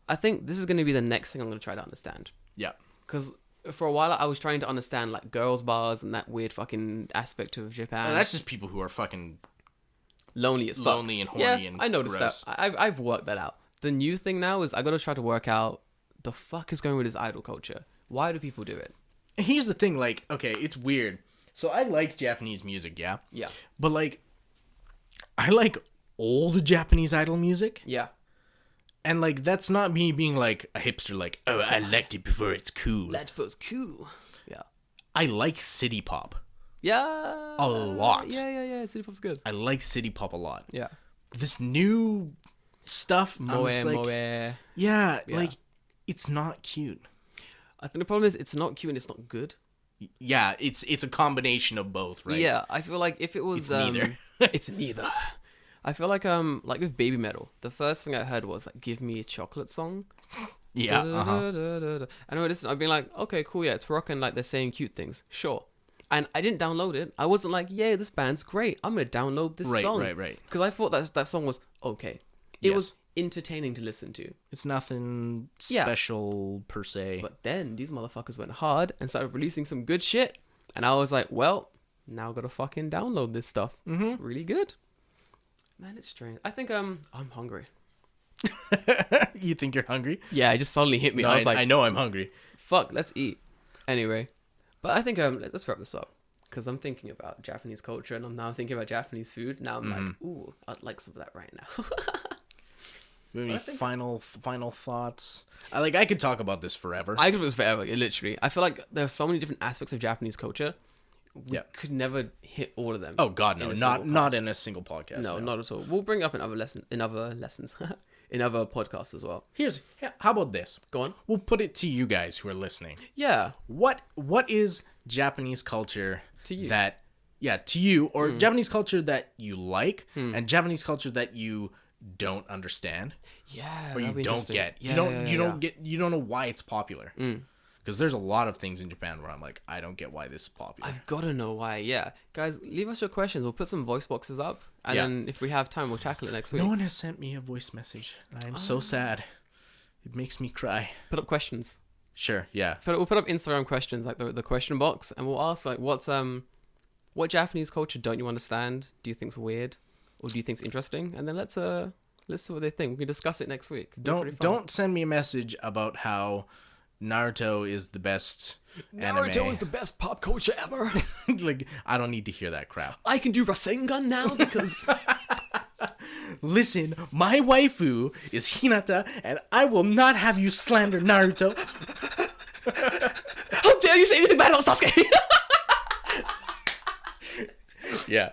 I think this is going to be the next thing I'm going to try to understand. Yeah. Because for a while, I was trying to understand, like, girls' bars and that weird fucking aspect of Japan. That's just people who are fucking lonely as fuck. Lonely and horny and I noticed gross. that. I've worked that out. The new thing now is I got to try to work out the fuck is going with this idol culture. Why do people do it? Here's the thing, like, okay, it's weird. So I like Japanese music, yeah? Yeah. But, like, I like old Japanese idol music. Yeah. And, like, that's not me being, like, a hipster, like, oh, I liked it before it's cool. That feels cool. Yeah. I like city pop. Yeah. A lot. Yeah. City pop's good. I like city pop a lot. Yeah. This new stuff, Moe, Moe. Yeah, like, it's not cute. I think the problem is it's not cute and it's not good. Yeah, it's a combination of both, right? Yeah, I feel like if it was... It's neither. It's neither. I feel like with Baby Metal, the first thing I heard was, like, Give Me a Chocolate song. Yeah, And I would listen, I'd be like, okay, cool, yeah, it's rocking, like, they're saying cute things. Sure. And I didn't download it. I wasn't like, yeah, this band's great. I'm going to download this song. Right. Because I thought that song was okay. It was entertaining to listen to. It's nothing special per se. But then these motherfuckers went hard and started releasing some good shit. And I was like, well, now I gotta fucking download this stuff. Mm-hmm. It's really good. Man, it's strange. I think I'm hungry. You think you're hungry? Yeah, it just suddenly hit me. No, I was like, I know I'm hungry. Fuck, let's eat. Anyway, but I think let's wrap this up. Because I'm thinking about Japanese culture and I'm now thinking about Japanese food. Now I'm like, ooh, I'd like some of that right now. Any final thoughts? I could talk about this forever. I could do this forever, literally. I feel like there are so many different aspects of Japanese culture. We could never hit all of them. Oh God, no! Not in a single podcast. No, not at all. We'll bring up in other lessons, in other podcasts as well. How about this? Go on. We'll put it to you guys who are listening. Yeah. What is Japanese culture to you? To you, or Japanese culture that you like, and Japanese culture that you don't understand. Yeah. Or you don't get. You don't know why it's popular. Because there's a lot of things in Japan where I'm like, I don't get why this is popular. I've got to know why, yeah. Guys, leave us your questions. We'll put some voice boxes up. And then if we have time, we'll tackle it next week. No one has sent me a voice message. I'm so sad. It makes me cry. Put up questions. Sure, yeah. We'll put up Instagram questions, like the question box. And we'll ask, like, what Japanese culture don't you understand? Do you think's weird? Or do you think's interesting? And then let's see what they think. We can discuss it next week. Don't send me a message about how Naruto is the best anime. Naruto is the best pop culture ever. Like, I don't need to hear that crap. I can do Rasengan now because... Listen, my waifu is Hinata, and I will not have you slander Naruto. How dare you say anything bad about Sasuke? Yeah.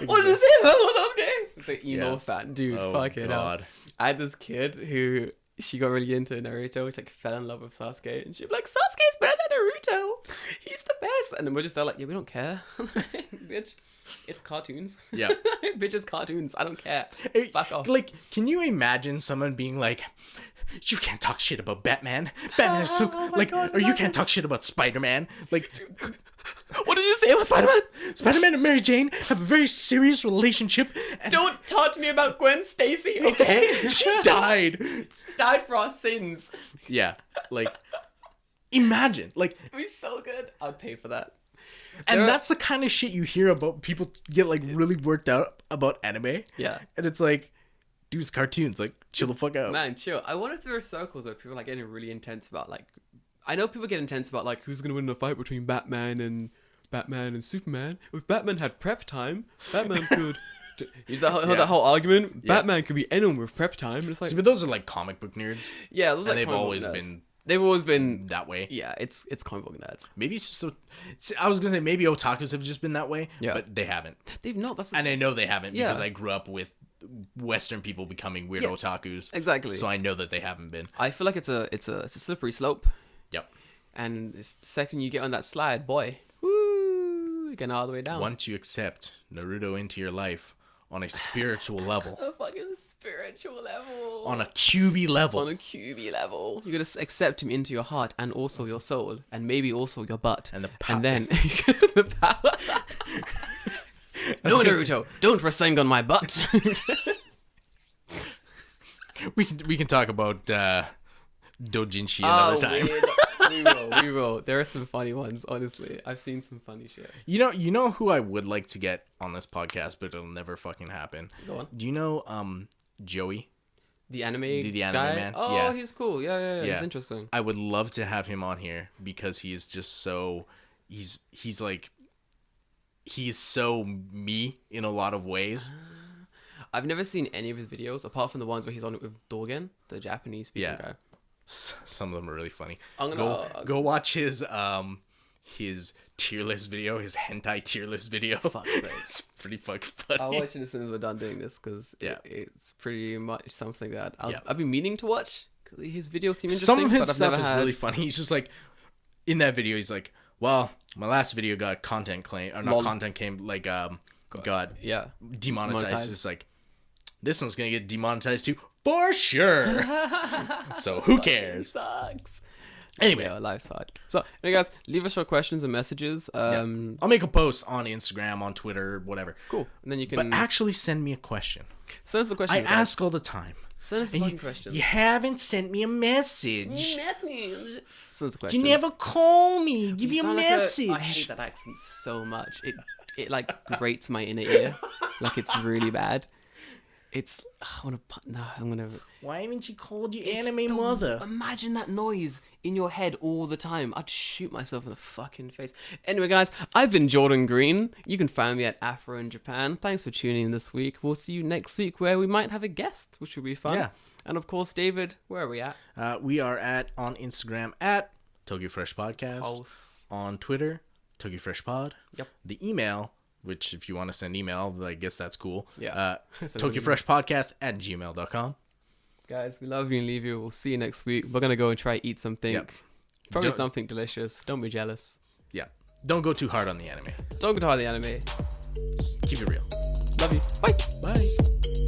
What is it about Sasuke? The emo fan, dude. Oh, Fuck it God. up. I had this kid who she got really into Naruto. She like fell in love with Sasuke, and she'd be like, "Sasuke's better than Naruto. He's the best." And then we're just there like, "Yeah, we don't care, bitch. It's cartoons. Yeah. Bitch, it's cartoons. I don't care. Fuck off." Like, can you imagine someone being like, "You can't talk shit about Batman. Batman is so like," God, or "You can't talk shit about Spider-Man." Like, What did you say about Spider-Man? Spider-Man and Mary Jane have a very serious relationship. And Don't talk to me about Gwen Stacy, okay? she died. Died for our sins. Yeah, like, imagine, like, It'd be so good. I'd pay for that. and There- that's the kind of shit you hear about. People get like really worked out about anime. Yeah. And it's like, dude, it's cartoons. Like, chill the fuck out. Man, chill. I wonder if there are circles where people are like getting really intense about like. I know people get intense about like who's gonna win in a fight between Batman and Superman. If Batman had prep time, Batman could. Is that that whole argument? Yeah. Batman could be anyone with prep time. And it's like, See, but those are like comic book nerds. yeah, those are And like they've comic book always nerds. been They've always been. that way. Yeah, it's comic book nerds. Maybe it's just so. I was gonna say maybe otakus have just been that way. Yeah. But they haven't. They've not. That's And I know they haven't Yeah. because I grew up with Western people becoming weird otakus. exactly. So I know that they haven't been. I feel like it's a slippery slope. Yep. And the second you get on that slide, boy, woo, you're going all the way down. Once you accept Naruto into your life on a spiritual level, A fucking spiritual level. on a QB level, On a QB level. You're going to accept him into your heart and also your soul and maybe also your butt. And the power. And then the power. No, Naruto, don't Rasengan my butt. we can talk about Dojinshi another time. We will. There are some funny ones, honestly. I've seen some funny shit. You know who I would like to get on this podcast, but it'll never fucking happen. Go on. Do you know Joey? The anime The anime guy? man? Oh, Yeah. he's cool. Yeah. Yeah. He's interesting. I would love to have him on here because he is just so he's so me in a lot of ways. I've never seen any of his videos apart from the ones where he's on it with Dorgan, the Japanese speaking Yeah. guy. Some of them are really funny. I'm gonna Go watch his tier list video, his hentai tier list video. Fuck's sake. It's pretty fucking funny. I'll watch it as soon as we're done doing this because Yeah. it's pretty much something that Yeah. I've been meaning to watch. 'Cause his videos seem interesting. Some of his but I've stuff never is had... really funny. He's just like, in that video, he's like, well, my last video got content claim, or not Lol. content came, like, got Yeah. demonetized. Monetized. It's like, this one's gonna get demonetized too, for sure. So who cares? Sucks. Anyway, Yeah, life sucks. So, anyway, guys, leave us your questions and messages. I'll make a post on Instagram, on Twitter, whatever. Cool. And then you can But actually send me a question. send us the question. I ask all the time. Send us the And fucking questions. you haven't sent me a message. Send us the You questions. never call me. Give you a sound like message. I hate that accent so much. It like grates my inner ear. Like it's really bad. It's I'm gonna. Why haven't you called your It's anime the- mother? Imagine that noise in your head all the time. I'd shoot myself in the fucking face. Anyway, guys, I've been Jordan Green. You can find me at Afro in Japan. Thanks for tuning in this week. We'll see you next week where we might have a guest, which will be fun. Yeah. And of course, David, where are we at? We are on Instagram at Tokyo Fresh Podcast. Pulse. On Twitter, Tokyo Fresh Pod. Yep. The email, which if you want to send email, I guess that's cool. Yeah. TokyoFreshPodcast@gmail.com. Guys, we love you and leave you. We'll see you next week. We're gonna go and try eat something. Yep. Probably Don't- something delicious. Don't be jealous. Yeah. Don't go too hard on the anime. Don't go to the anime. Just keep it real. Love you. Bye. Bye.